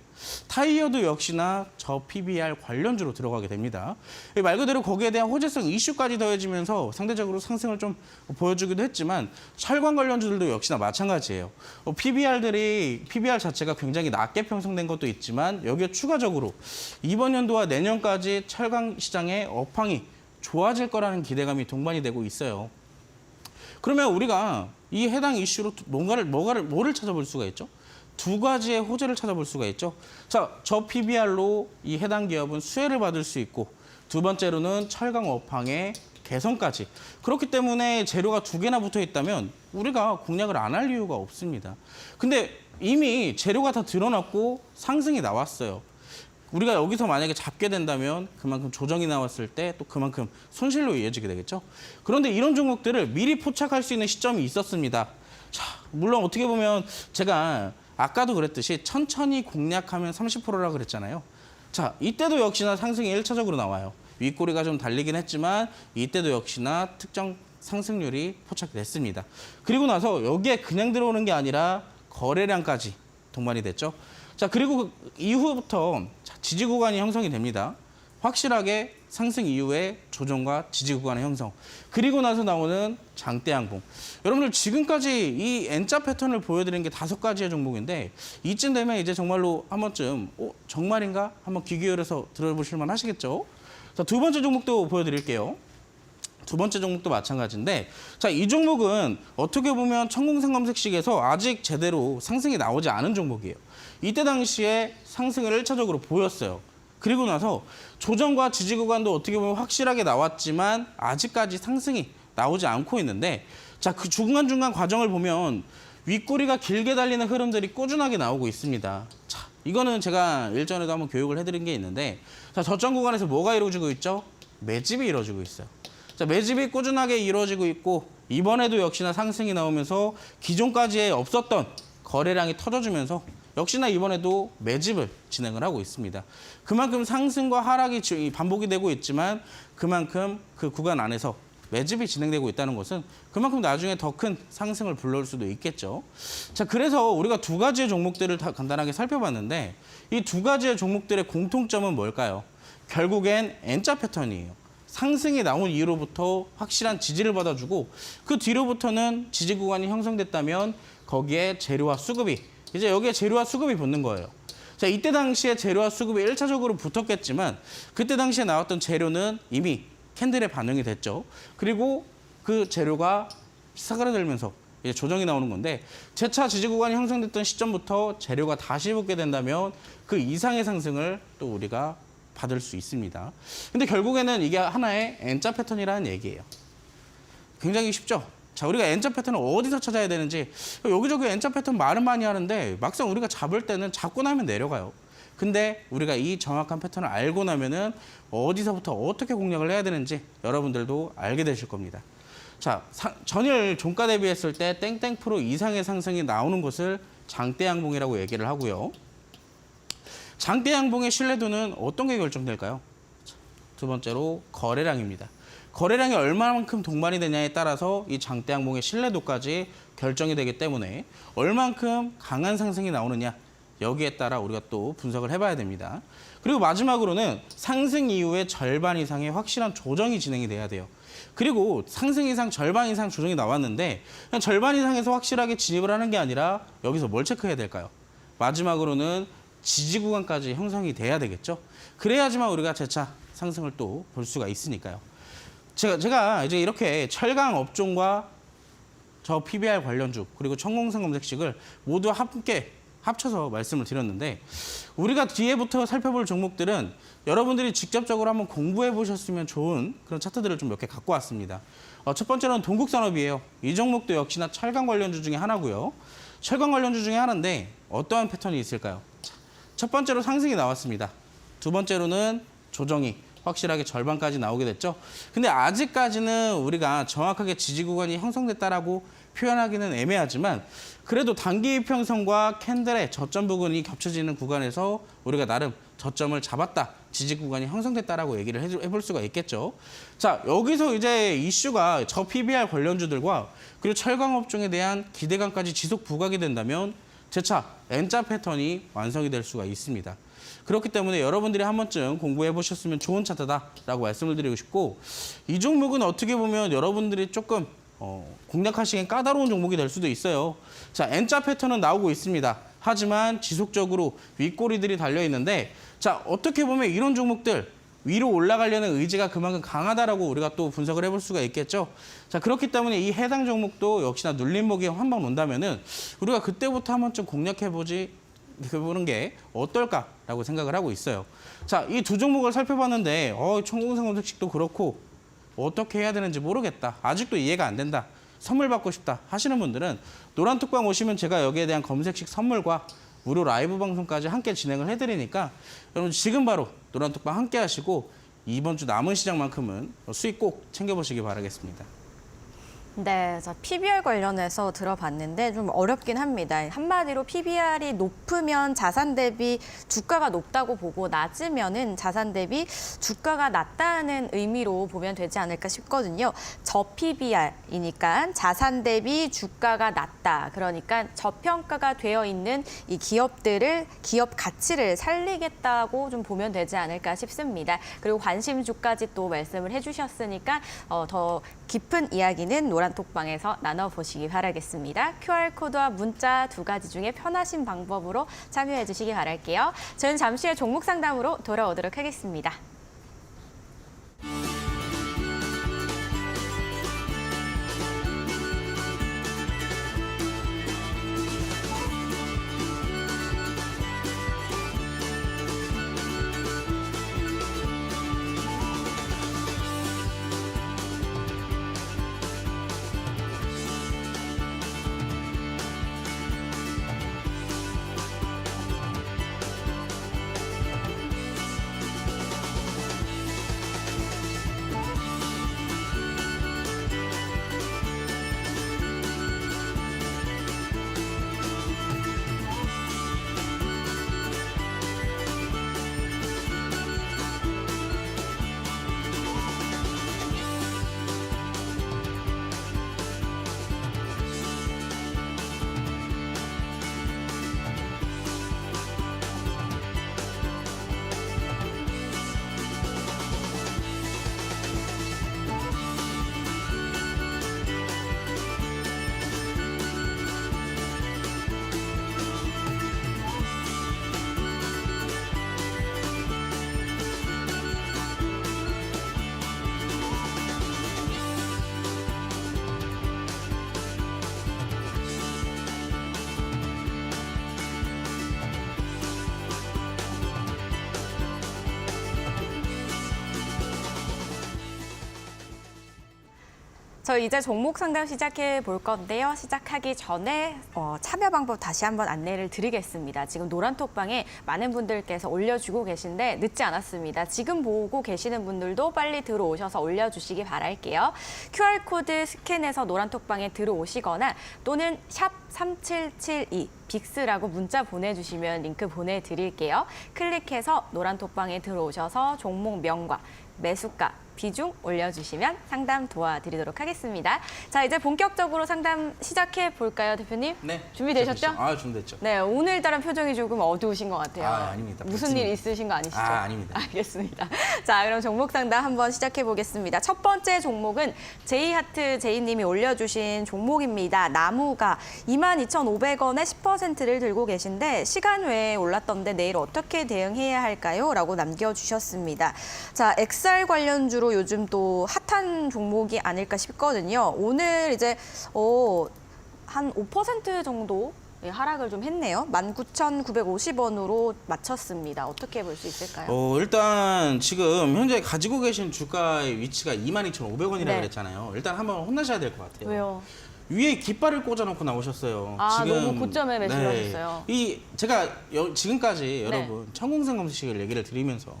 타이어도 역시나 저 PBR 관련주로 들어가게 됩니다. 말 그대로 거기에 대한 호재성 이슈까지 더해지면서 상대적으로 상승을 좀 보여주기도 했지만 철강 관련주들도 역시나 마찬가지예요. PBR 자체가 굉장히 낮게 형성된 것도 있지만 여기에 추가적으로 이번 연도와 내년까지 철강 시장의 업황이 좋아질 거라는 기대감이 동반이 되고 있어요. 그러면 우리가 이 해당 이슈로 뭐를 찾아볼 수가 있죠? 두 가지의 호재를 찾아볼 수가 있죠. 자, 저 PBR로 이 해당 기업은 수혜를 받을 수 있고 두 번째로는 철강 업황의 개선까지. 그렇기 때문에 재료가 두 개나 붙어 있다면 우리가 공략을 안 할 이유가 없습니다. 근데 이미 재료가 다 드러났고 상승이 나왔어요. 우리가 여기서 만약에 잡게 된다면 그만큼 조정이 나왔을 때 또 그만큼 손실로 이어지게 되겠죠. 그런데 이런 종목들을 미리 포착할 수 있는 시점이 있었습니다. 자, 물론 어떻게 보면 제가 아까도 그랬듯이 천천히 공략하면 30%라고 그랬잖아요. 자, 이때도 역시나 상승이 1차적으로 나와요. 윗꼬리가 좀 달리긴 했지만 이때도 역시나 특정 상승률이 포착됐습니다. 그리고 나서 여기에 그냥 들어오는 게 아니라 거래량까지 동반이 됐죠. 자, 그리고 그 이후부터 지지 구간이 형성이 됩니다. 확실하게 상승 이후에 조정과 지지 구간의 형성. 그리고 나서 나오는 장대 양봉. 여러분들 지금까지 이 N자 패턴을 보여드린 게 5가지의 종목인데 이쯤 되면 이제 정말로 한 번쯤 정말인가? 한번 귀 기울여서 들어보실 만 하시겠죠? 자, 두 번째 종목도 보여드릴게요. 두 번째 종목도 마찬가지인데 자, 이 종목은 어떻게 보면 천공산 검색식에서 아직 제대로 상승이 나오지 않은 종목이에요. 이때 당시에 상승을 1차적으로 보였어요. 그리고 나서 조정과 지지 구간도 어떻게 보면 확실하게 나왔지만 아직까지 상승이 나오지 않고 있는데 자, 그 중간중간 과정을 보면 윗꼬리가 길게 달리는 흐름들이 꾸준하게 나오고 있습니다. 자, 이거는 제가 일전에도 한번 교육을 해드린 게 있는데 자, 저점 구간에서 뭐가 이루어지고 있죠? 매집이 이루어지고 있어요. 자, 매집이 꾸준하게 이루어지고 있고 이번에도 역시나 상승이 나오면서 기존까지에 없었던 거래량이 터져주면서 역시나 이번에도 매집을 진행을 하고 있습니다. 그만큼 상승과 하락이 반복이 되고 있지만 그만큼 그 구간 안에서 매집이 진행되고 있다는 것은 그만큼 나중에 더 큰 상승을 불러올 수도 있겠죠. 자, 그래서 우리가 두 가지의 종목들을 다 간단하게 살펴봤는데 이 두 가지의 종목들의 공통점은 뭘까요? 결국엔 N자 패턴이에요. 상승이 나온 이후로부터 확실한 지지를 받아주고 그 뒤로부터는 지지 구간이 형성됐다면 거기에 재료와 수급이 이제 여기에 재료와 수급이 붙는 거예요. 자, 이때 당시에 재료와 수급이 1차적으로 붙었겠지만 그때 당시에 나왔던 재료는 이미 캔들에 반영이 됐죠. 그리고 그 재료가 사그라들면서 이제 조정이 나오는 건데 재차 지지 구간이 형성됐던 시점부터 재료가 다시 붙게 된다면 그 이상의 상승을 또 우리가 받을 수 있습니다. 근데 결국에는 이게 하나의 N자 패턴이라는 얘기예요. 굉장히 쉽죠? 자, 우리가 N자 패턴을 어디서 찾아야 되는지 여기저기 N자 패턴 말은 많이 하는데 막상 우리가 잡을 때는 잡고 나면 내려가요. 근데 우리가 이 정확한 패턴을 알고 나면은 어디서부터 어떻게 공략을 해야 되는지 여러분들도 알게 되실 겁니다. 자, 전일 종가 대비했을 때 땡땡 프로 이상의 상승이 나오는 것을 장대 양봉이라고 얘기를 하고요. 장대 양봉의 신뢰도는 어떤 게 결정될까요? 두 번째로 거래량입니다. 거래량이 얼마만큼 동반이 되냐에 따라서 이 장대 양봉의 신뢰도까지 결정이 되기 때문에 얼만큼 강한 상승이 나오느냐 여기에 따라 우리가 또 분석을 해봐야 됩니다. 그리고 마지막으로는 상승 이후에 절반 이상의 확실한 조정이 진행이 돼야 돼요. 그리고 상승 이상, 절반 이상 조정이 나왔는데 그냥 절반 이상에서 확실하게 진입을 하는 게 아니라 여기서 뭘 체크해야 될까요? 마지막으로는 지지 구간까지 형성이 돼야 되겠죠. 그래야지만 우리가 재차 상승을 또 볼 수가 있으니까요. 제가 이제 이렇게 철강 업종과 저 PBR 관련주 그리고 천공선 검색식을 모두 함께 합쳐서 말씀을 드렸는데 우리가 뒤에부터 살펴볼 종목들은 여러분들이 직접적으로 한번 공부해 보셨으면 좋은 그런 차트들을 좀 몇 개 갖고 왔습니다. 첫 번째로는 동국산업이에요. 이 종목도 역시나 철강 관련주 중에 하나고요. 철강 관련주 중에 하나인데 어떠한 패턴이 있을까요? 첫 번째로 상승이 나왔습니다. 두 번째로는 조정이 확실하게 절반까지 나오게 됐죠. 근데 아직까지는 우리가 정확하게 지지 구간이 형성됐다라고 표현하기는 애매하지만 그래도 단기 이평선과 캔들의 저점 부근이 겹쳐지는 구간에서 우리가 나름 저점을 잡았다, 지지 구간이 형성됐다라고 얘기를 해볼 수가 있겠죠. 자, 여기서 이제 이슈가 저 PBR 관련주들과 그리고 철강업종에 대한 기대감까지 지속 부각이 된다면 재차 N자 패턴이 완성이 될 수가 있습니다. 그렇기 때문에 여러분들이 한 번쯤 공부해 보셨으면 좋은 차트다라고 말씀을 드리고 싶고 이 종목은 어떻게 보면 여러분들이 조금 공략하시기엔 까다로운 종목이 될 수도 있어요. 자, N자 패턴은 나오고 있습니다. 하지만 지속적으로 윗꼬리들이 달려 있는데 자, 어떻게 보면 이런 종목들 위로 올라가려는 의지가 그만큼 강하다라고 우리가 또 분석을 해볼 수가 있겠죠. 자, 그렇기 때문에 이 해당 종목도 역시나 눌림목이 한 번 온다면은 우리가 그때부터 한 번쯤 공략해보는 게 어떨까라고 생각을 하고 있어요. 자, 이 두 종목을 살펴봤는데 천공선 검색식도 그렇고 어떻게 해야 되는지 모르겠다. 아직도 이해가 안 된다. 선물 받고 싶다 하시는 분들은 노란톡방 오시면 제가 여기에 대한 검색식 선물과 무료 라이브 방송까지 함께 진행을 해드리니까 여러분 지금 바로 노란톡방 함께 하시고 이번 주 남은 시장만큼은 수익 꼭 챙겨보시기 바라겠습니다. 네, 자, PBR 관련해서 들어봤는데 좀 어렵긴 합니다. 한마디로 PBR이 높으면 자산 대비 주가가 높다고 보고 낮으면은 자산 대비 주가가 낮다는 의미로 보면 되지 않을까 싶거든요. 저PBR이니까 자산 대비 주가가 낮다. 그러니까 저평가가 되어 있는 이 기업들을 기업 가치를 살리겠다고 좀 보면 되지 않을까 싶습니다. 그리고 관심주까지 또 말씀을 해주셨으니까 더 깊은 이야기는 노란톡방에서 나눠보시기 바라겠습니다. QR코드와 문자 두 가지 중에 편하신 방법으로 참여해 주시기 바랄게요. 저는 잠시 후에 종목 상담으로 돌아오도록 하겠습니다. 저 이제 종목 상담 시작해 볼 건데요. 시작하기 전에 참여 방법 다시 한번 안내를 드리겠습니다. 지금 노란톡방에 많은 분들께서 올려주고 계신데 늦지 않았습니다. 지금 보고 계시는 분들도 빨리 들어오셔서 올려주시기 바랄게요. QR코드 스캔해서 노란톡방에 들어오시거나 또는 샵 3772 빅스라고 문자 보내주시면 링크 보내드릴게요. 클릭해서 노란톡방에 들어오셔서 종목명과 매수가, 비중 올려주시면 상담 도와드리도록 하겠습니다. 자, 이제 본격적으로 상담 시작해 볼까요, 대표님? 네. 준비되셨죠? 준비됐죠. 네, 오늘따라 표정이 조금 어두우신 것 같아요. 아닙니다. 무슨 일 있으신 거 아니시죠? 아닙니다. 알겠습니다. 자, 그럼 종목 상담 한번 시작해 보겠습니다. 첫 번째 종목은 제이하트 제이님이 올려주신 종목입니다. 나무가 22,500원에 10%를 들고 계신데 시간 외에 올랐던데 내일 어떻게 대응해야 할까요? 라고 남겨주셨습니다. 자, 엑살 관련주로 요즘 또 핫한 종목이 아닐까 싶거든요. 오늘 이제 한 5% 정도 하락을 좀 했네요. 19,950원으로 마쳤습니다. 어떻게 볼 수 있을까요? 일단 지금 현재 가지고 계신 주가의 위치가 22,500원이라고 네. 그랬잖아요. 일단 한번 혼나셔야 될 것 같아요. 왜요? 위에 깃발을 꽂아놓고 나오셨어요. 너무 고점에 매수를 하셨어요. 제가 지금까지 네. 여러분 천공생 검식을 얘기를 드리면서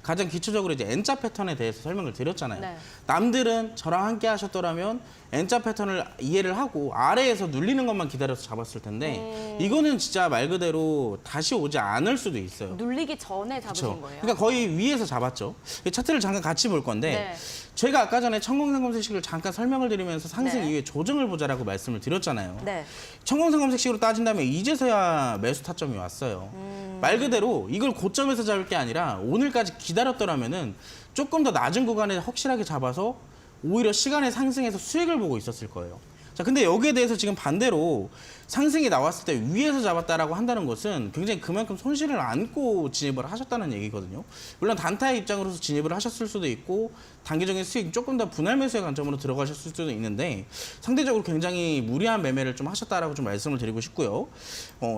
가장 기초적으로 이제 N자 패턴에 대해서 설명을 드렸잖아요. 네. 남들은 저랑 함께 하셨더라면 N자 패턴을 이해를 하고 아래에서 눌리는 것만 기다려서 잡았을 텐데 이거는 진짜 말 그대로 다시 오지 않을 수도 있어요. 눌리기 전에 잡으신 그렇죠. 거예요? 그러니까 거의 위에서 잡았죠. 이 차트를 잠깐 같이 볼 건데 네. 제가 아까 전에 천공생 검색식을 잠깐 설명을 드리면서 상승 네. 이후에 조정을 보자라고 말씀을 드렸잖아요. 네. 천공생 검색식으로 따진다면 이제서야 매수 타점이 왔어요. 말 그대로 이걸 고점에서 잡을 게 아니라 오늘까지 기다렸더라면은 조금 더 낮은 구간에 확실하게 잡아서 오히려 시간의 상승에서 수익을 보고 있었을 거예요. 자, 근데 여기에 대해서 지금 반대로 상승이 나왔을 때 위에서 잡았다라고 한다는 것은 굉장히 그만큼 손실을 안고 진입을 하셨다는 얘기거든요. 물론 단타의 입장으로서 진입을 하셨을 수도 있고 단기적인 수익 조금 더 분할 매수의 관점으로 들어가셨을 수도 있는데 상대적으로 굉장히 무리한 매매를 좀 하셨다라고 좀 말씀을 드리고 싶고요.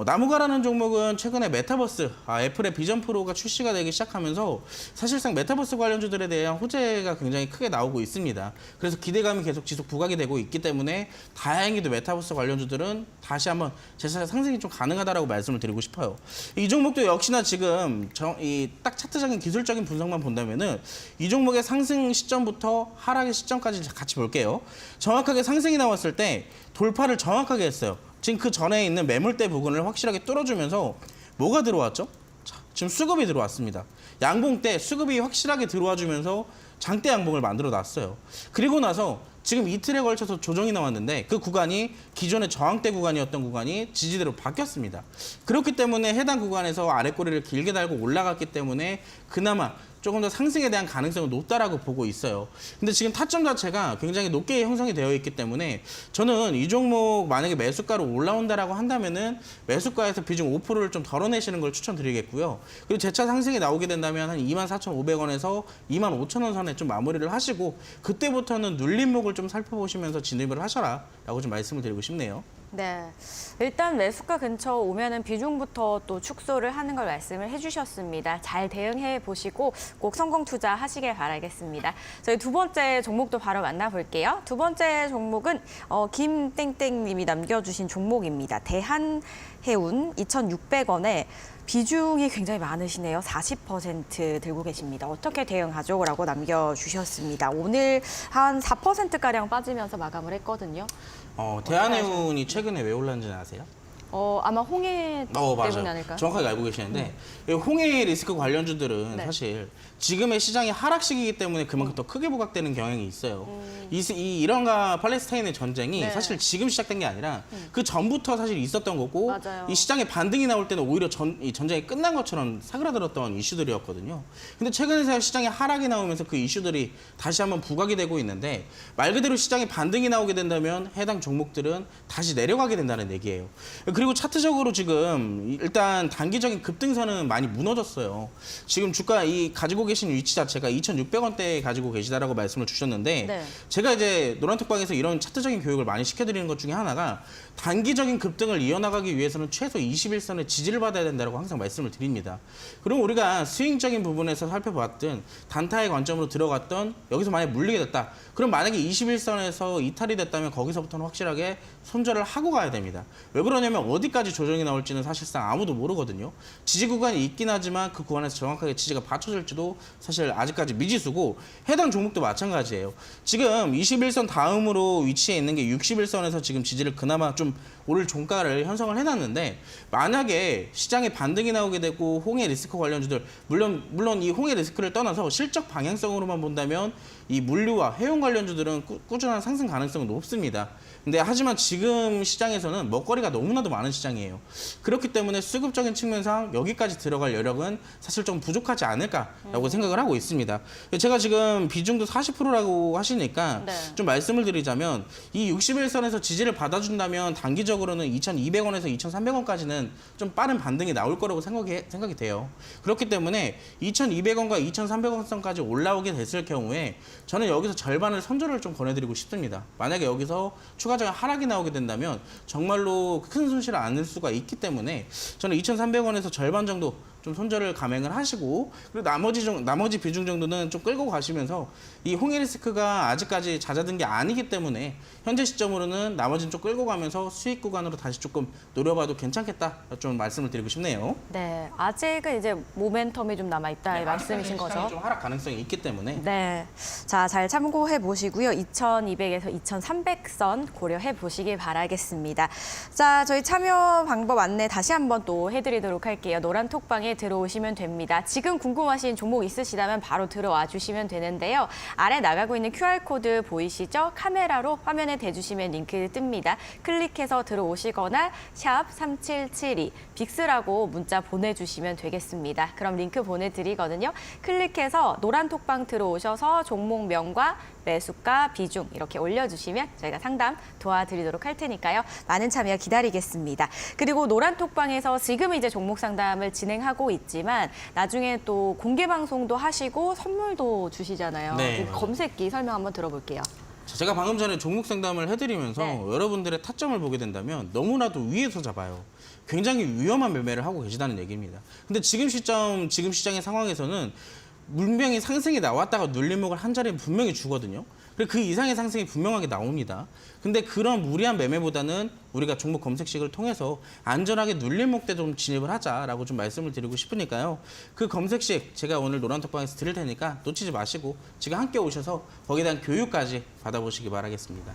나무가라는 종목은 최근에 메타버스, 애플의 비전 프로가 출시가 되기 시작하면서 사실상 메타버스 관련주들에 대한 호재가 굉장히 크게 나오고 있습니다. 그래서 기대감이 계속 지속 부각이 되고 있기 때문에 다행히도 메타버스 관련주들은 다시 한번 재차 상승이 좀 가능하다라고 말씀을 드리고 싶어요. 이 종목도 역시나 지금 딱 차트적인 기술적인 분석만 본다면은 이 종목의 상승 시점부터 하락의 시점까지 같이 볼게요. 정확하게 상승이 나왔을 때 돌파를 정확하게 했어요. 지금 그 전에 있는 매물대 부분을 확실하게 뚫어주면서 뭐가 들어왔죠? 자, 지금 수급이 들어왔습니다. 양봉 때 수급이 확실하게 들어와주면서 장대 양봉을 만들어 놨어요. 그리고 나서 지금 이틀에 걸쳐서 조정이 나왔는데 그 구간이 기존의 저항대 구간이었던 구간이 지지대로 바뀌었습니다. 그렇기 때문에 해당 구간에서 아랫꼬리를 길게 달고 올라갔기 때문에 그나마 조금 더 상승에 대한 가능성은 높다라고 보고 있어요. 근데 지금 타점 자체가 굉장히 높게 형성이 되어 있기 때문에 저는 이 종목 만약에 매수가로 올라온다라고 한다면은 매수가에서 비중 5%를 좀 덜어내시는 걸 추천드리겠고요. 그리고 재차 상승이 나오게 된다면 한 24,500원에서 25,000원 선에 좀 마무리를 하시고 그때부터는 눌림목을 좀 살펴보시면서 진입을 하셔라라고 좀 말씀을 드리고 싶네요. 네. 일단 매수가 근처 오면은 비중부터 또 축소를 하는 걸 말씀을 해주셨습니다. 잘 대응해 보시고 꼭 성공 투자하시길 바라겠습니다. 저희 두 번째 종목도 바로 만나볼게요. 두 번째 종목은 김땡땡님이 남겨주신 종목입니다. 대한해운 2,600원에 비중이 굉장히 많으시네요. 40% 들고 계십니다. 어떻게 대응하죠? 라고 남겨주셨습니다. 오늘 한 4%가량 빠지면서 마감을 했거든요. 대한해운이 최근에 왜 올랐는지 아세요? 아마 홍해 때문에 맞아요. 아닐까요? 정확하게 알고 계시는데 이 홍해 리스크 관련주들은 네. 사실 지금의 시장이 하락 시기이기 때문에 그만큼 더 크게 부각되는 경향이 있어요. 이란과 팔레스타인의 전쟁이 네. 사실 지금 시작된 게 아니라 그 전부터 사실 있었던 거고 맞아요. 이 시장에 반등이 나올 때는 오히려 이 전쟁이 끝난 것처럼 사그라들었던 이슈들이었거든요. 근데 최근에 시장에 하락이 나오면서 그 이슈들이 다시 한번 부각이 되고 있는데 말 그대로 시장에 반등이 나오게 된다면 해당 종목들은 다시 내려가게 된다는 얘기예요. 그리고 차트적으로 지금 일단 단기적인 급등선은 많이 무너졌어요. 지금 주가 가지고 계신 위치 자체가 2,600원대에 가지고 계시다라고 말씀을 주셨는데 네. 제가 이제 노란톡방에서 이런 차트적인 교육을 많이 시켜드리는 것 중에 하나가 단기적인 급등을 이어나가기 위해서는 최소 21선의 지지를 받아야 된다고 항상 말씀을 드립니다. 그럼 우리가 스윙적인 부분에서 살펴봤든 단타의 관점으로 들어갔던 여기서 만약에 물리게 됐다. 그럼 만약에 21선에서 이탈이 됐다면 거기서부터는 확실하게 손절을 하고 가야 됩니다. 왜 그러냐면 어디까지 조정이 나올지는 사실상 아무도 모르거든요. 지지 구간이 있긴 하지만 그 구간에서 정확하게 지지가 받쳐질지도 사실 아직까지 미지수고 해당 종목도 마찬가지예요. 지금 21선 다음으로 위치해 있는 게 61선에서 지금 지지를 그나마 좀 좀 오를 종가를 형성을 해놨는데 만약에 시장에 반등이 나오게 되고 홍해 리스크 관련주들 물론 이 홍해 리스크를 떠나서 실적 방향성으로만 본다면 이 물류와 해운 관련주들은 꾸준한 상승 가능성은 높습니다. 근데 하지만 지금 시장에서는 먹거리가 너무나도 많은 시장이에요. 그렇기 때문에 수급적인 측면상 여기까지 들어갈 여력은 사실 좀 부족하지 않을까라고 생각을 하고 있습니다. 제가 지금 비중도 40%라고 하시니까 네. 좀 말씀을 드리자면 이 61선에서 지지를 받아준다면 단기적으로는 2,200원에서 2,300원까지는 좀 빠른 반등이 나올 거라고 생각이 돼요. 그렇기 때문에 2,200원과 2,300원 선까지 올라오게 됐을 경우에 저는 여기서 절반을 선조를 좀 권해드리고 싶습니다. 만약에 여기서 추가적인 하락이 나오게 된다면 정말로 큰 손실을 안을 수가 있기 때문에 저는 2,300원에서 절반 정도 좀 손절을 감행을 하시고 그리고 나머지 비중 정도는 좀 끌고 가시면서 이 홍해 리스크가 아직까지 잦아든 게 아니기 때문에 현재 시점으로는 나머지는 좀 끌고 가면서 수익 구간으로 다시 조금 노려봐도 괜찮겠다 좀 말씀을 드리고 싶네요. 네, 아직은 이제 모멘텀이 좀 남아 있다 이 말씀이신 시장이 거죠? 좀 하락 가능성이 있기 때문에 네. 자, 잘 참고해 보시고요. 2200에서 2300선 고려해 보시길 바라겠습니다. 자, 저희 참여 방법 안내 다시 한번 또 해드리도록 할게요. 노란 톡방에 들어오시면 됩니다. 지금 궁금하신 종목 있으시다면 바로 들어와 주시면 되는데요. 아래 나가고 있는 QR코드 보이시죠? 카메라로 화면에 대주시면 링크 뜹니다. 클릭해서 들어오시거나 샵 3772 빅스라고 문자 보내주시면 되겠습니다. 그럼 링크 보내드리거든요. 클릭해서 노란 톡방 들어오셔서 종목명과 매수가, 비중 이렇게 올려주시면 저희가 상담 도와드리도록 할 테니까요. 많은 참여 기다리겠습니다. 그리고 노란 톡방에서 지금 이제 종목 상담을 진행하고 있지만 나중에 또 공개 방송도 하시고 선물도 주시잖아요. 네, 그 검색기 설명 한번 들어볼게요. 자, 제가 방금 전에 종목 상담을 해드리면서 네. 여러분들의 타점을 보게 된다면 너무나도 위에서 잡아요. 굉장히 위험한 매매를 하고 계시다는 얘기입니다. 근데 지금 시장의 상황에서는 분명히 상승이 나왔다가 눌림목을 한 자리에 분명히 주거든요. 그리고 그 이상의 상승이 분명하게 나옵니다. 근데 그런 무리한 매매보다는 우리가 종목 검색식을 통해서 안전하게 눌림목 때 좀 진입을 하자라고 좀 말씀을 드리고 싶으니까요. 그 검색식 제가 오늘 노란톡방에서 드릴 테니까 놓치지 마시고 지금 함께 오셔서 거기에 대한 교육까지 받아보시기 바라겠습니다.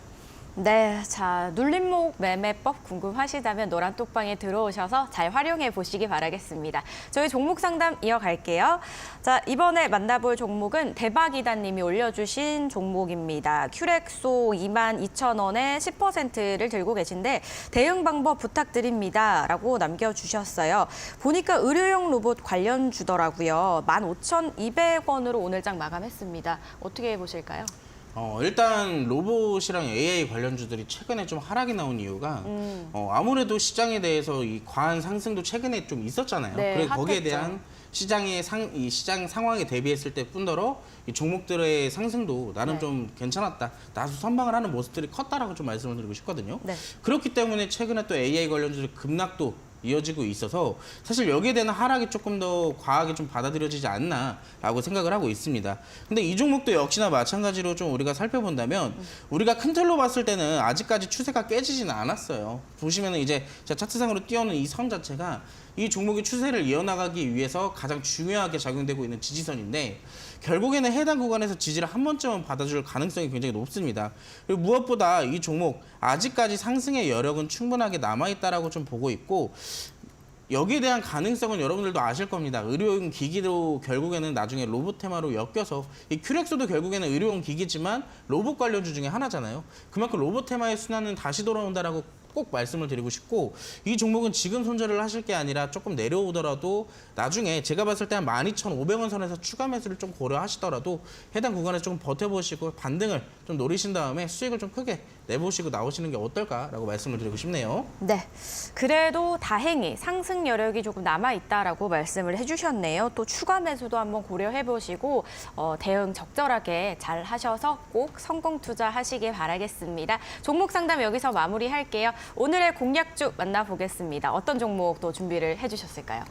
네, 자 눌림목 매매법 궁금하시다면 노란 톡방에 들어오셔서 잘 활용해 보시기 바라겠습니다. 저희 종목 상담 이어갈게요. 자 이번에 만나볼 종목은 대박이다님이 올려주신 종목입니다. 큐렉소 22,000원에 10%를 들고 계신데 대응 방법 부탁드립니다라고 남겨주셨어요. 보니까 의료용 로봇 관련주더라고요. 15,200원으로 오늘 장 마감했습니다. 어떻게 보실까요? 일단 로봇이랑 AI 관련주들이 최근에 좀 하락이 나온 이유가 아무래도 시장에 대해서 이 과한 상승도 최근에 좀 있었잖아요. 네, 그래서 거기에 핫했죠. 대한 이 시장 상황에 대비했을 때 뿐더러 이 종목들의 상승도 나름 네. 좀 괜찮았다. 다소 선방을 하는 모습들이 컸다라고 좀 말씀을 드리고 싶거든요. 네. 그렇기 때문에 최근에 또 AI 관련주들 급락도 이어지고 있어서 사실 여기에 대한 하락이 조금 더 과하게 좀 받아들여지지 않나라고 생각을 하고 있습니다. 근데 이 종목도 역시나 마찬가지로 좀 우리가 살펴본다면 우리가 큰 틀로 봤을 때는 아직까지 추세가 깨지지는 않았어요. 보시면은 이제 제가 차트상으로 띄워놓은 이 선 자체가 이 종목의 추세를 이어나가기 위해서 가장 중요하게 작용되고 있는 지지선인데 결국에는 해당 구간에서 지지를 한 번쯤은 받아줄 가능성이 굉장히 높습니다. 그리고 무엇보다 이 종목 아직까지 상승의 여력은 충분하게 남아있다라고 좀 보고 있고 여기에 대한 가능성은 여러분들도 아실 겁니다. 의료용 기기도 결국에는 나중에 로봇 테마로 엮여서 이 큐렉소도 결국에는 의료용 기기지만 로봇 관련주 중에 하나잖아요. 그만큼 로봇 테마의 순환은 다시 돌아온다라고 꼭 말씀을 드리고 싶고 이 종목은 지금 손절을 하실 게 아니라 조금 내려오더라도 나중에 제가 봤을 때 한 12,500원 선에서 추가 매수를 좀 고려하시더라도 해당 구간에서 좀 버텨보시고 반등을 좀 노리신 다음에 수익을 좀 크게 내보시고 나오시는 게 어떨까라고 말씀을 드리고 싶네요. 네, 그래도 다행히 상승 여력이 조금 남아있다라고 말씀을 해주셨네요. 또 추가 매수도 한번 고려해보시고 대응 적절하게 잘 하셔서 꼭 성공 투자하시길 바라겠습니다. 종목 상담 여기서 마무리할게요. 오늘의 공략주 만나보겠습니다. 어떤 종목 또 준비를 해주셨을까요?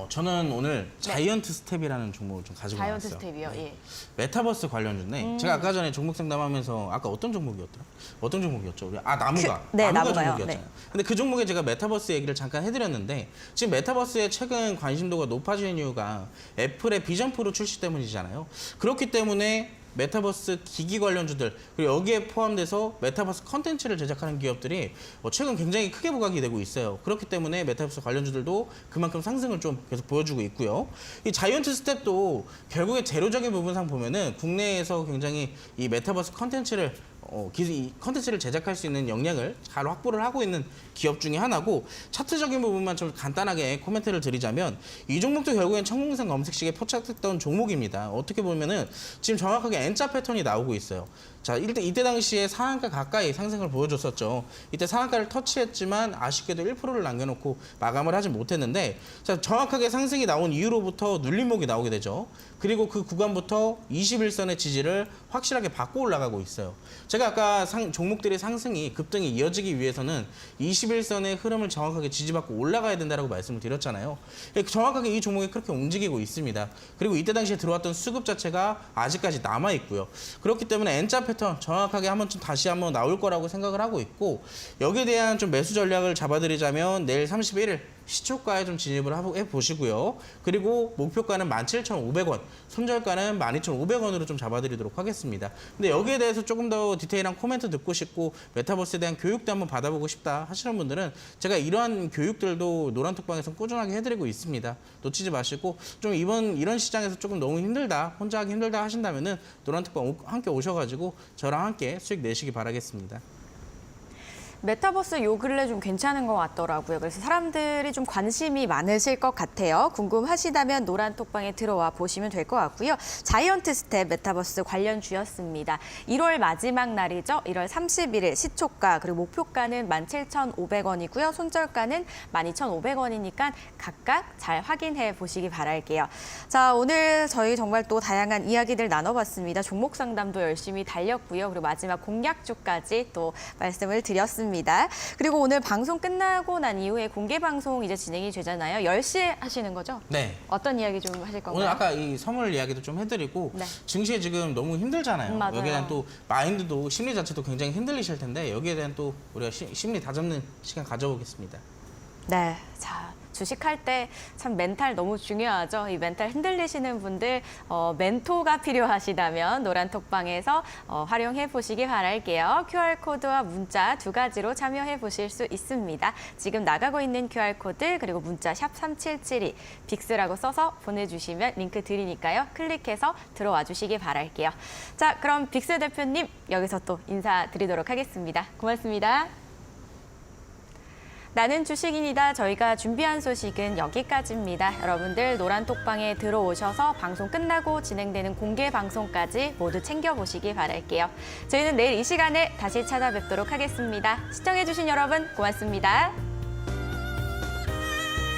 저는 오늘 자이언트 스텝이라는 종목을 좀 가지고 자이언트 나왔어요. 스텝이요? 네. 예. 메타버스 관련주인데 제가 아까 전에 종목 상담하면서 아까 어떤 종목이었더라? 어떤 종목이었죠? 우리 나무가. 네, 나무가요. 종목이었잖아요. 네. 근데 그 종목에 제가 메타버스 얘기를 잠깐 해드렸는데 지금 메타버스의 최근 관심도가 높아지는 이유가 애플의 비전 프로 출시 때문이잖아요. 그렇기 때문에 메타버스 기기 관련주들 그리고 여기에 포함돼서 메타버스 컨텐츠를 제작하는 기업들이 최근 굉장히 크게 부각이 되고 있어요. 그렇기 때문에 메타버스 관련주들도 그만큼 상승을 좀 계속 보여주고 있고요. 이 자이언트 스텝도 결국에 재료적인 부분상 보면은 국내에서 굉장히 이 메타버스 컨텐츠를 이 컨텐츠를 제작할 수 있는 역량을 잘 확보를 하고 있는 기업 중에 하나고, 차트적인 부분만 좀 간단하게 코멘트를 드리자면 이 종목도 결국엔 천공산 검색식에 포착했던 종목입니다. 어떻게 보면은 지금 정확하게 N자 패턴이 나오고 있어요. 자, 이때 당시에 상한가 가까이 상승을 보여줬었죠. 이때 상한가를 터치했지만 아쉽게도 1%를 남겨놓고 마감을 하지 못했는데, 자, 정확하게 상승이 나온 이후로부터 눌림목이 나오게 되죠. 그리고 그 구간부터 21선의 지지를 확실하게 받고 올라가고 있어요. 제가 아까 종목들의 상승이 급등이 이어지기 위해서는 21선의 흐름을 정확하게 지지받고 올라가야 된다고 말씀을 드렸잖아요. 정확하게 이 종목이 그렇게 움직이고 있습니다. 그리고 이때 당시에 들어왔던 수급 자체가 아직까지 남아 있고요. 그렇기 때문에 N자 패턴 정확하게 다시 한번 나올 거라고 생각을 하고 있고, 여기에 대한 좀 매수 전략을 잡아드리자면 내일 31일 시초가에 좀 진입을 해보시고요. 그리고 목표가는 17,500원, 손절가는 12,500원으로 좀 잡아드리도록 하겠습니다. 근데 여기에 대해서 조금 더 디테일한 코멘트 듣고 싶고 메타버스에 대한 교육도 한번 받아보고 싶다 하시는 분들은 제가 이러한 교육들도 노란톡방에서 꾸준하게 해드리고 있습니다. 놓치지 마시고, 좀 이런 시장에서 조금 너무 힘들다, 혼자 하기 힘들다 하신다면은 노란톡방 함께 오셔가지고 저랑 함께 수익 내시기 바라겠습니다. 메타버스 요 근래 좀 괜찮은 것 같더라고요. 그래서 사람들이 좀 관심이 많으실 것 같아요. 궁금하시다면 노란톡방에 들어와 보시면 될 것 같고요. 자이언트 스텝 메타버스 관련주였습니다. 1월 마지막 날이죠. 1월 31일 시초가 그리고 목표가는 17,500원이고요. 손절가는 12,500원이니까 각각 잘 확인해 보시기 바랄게요. 자, 오늘 저희 정말 또 다양한 이야기들 나눠봤습니다. 종목 상담도 열심히 달렸고요. 그리고 마지막 공략주까지 또 말씀을 드렸습니다. 그리고 오늘 방송 끝나고 난 이후에 공개 방송 이제 진행이 되잖아요. 10시에 하시는 거죠? 네. 어떤 이야기 좀 하실 건가요? 오늘 아까 이 선물 이야기도 좀 해드리고, 네. 증시에 지금 너무 힘들잖아요. 맞아요. 여기에 대한 또 마인드도 심리 자체도 굉장히 흔들리실 텐데 여기에 대한 또 우리가 심리 다잡는 시간 가져보겠습니다. 네, 자. 주식할 때 참 멘탈 너무 중요하죠. 이 멘탈 흔들리시는 분들 멘토가 필요하시다면 노란톡방에서 활용해 보시기 바랄게요. QR코드와 문자 두 가지로 참여해 보실 수 있습니다. 지금 나가고 있는 QR코드 그리고 문자 샵 3772 빅스라고 써서 보내주시면 링크 드리니까요. 클릭해서 들어와 주시기 바랄게요. 자, 그럼 빅스 대표님 여기서 또 인사드리도록 하겠습니다. 고맙습니다. 나는 주식인이다. 저희가 준비한 소식은 여기까지입니다. 여러분들 노란톡방에 들어오셔서 방송 끝나고 진행되는 공개 방송까지 모두 챙겨보시기 바랄게요. 저희는 내일 이 시간에 다시 찾아뵙도록 하겠습니다. 시청해주신 여러분 고맙습니다.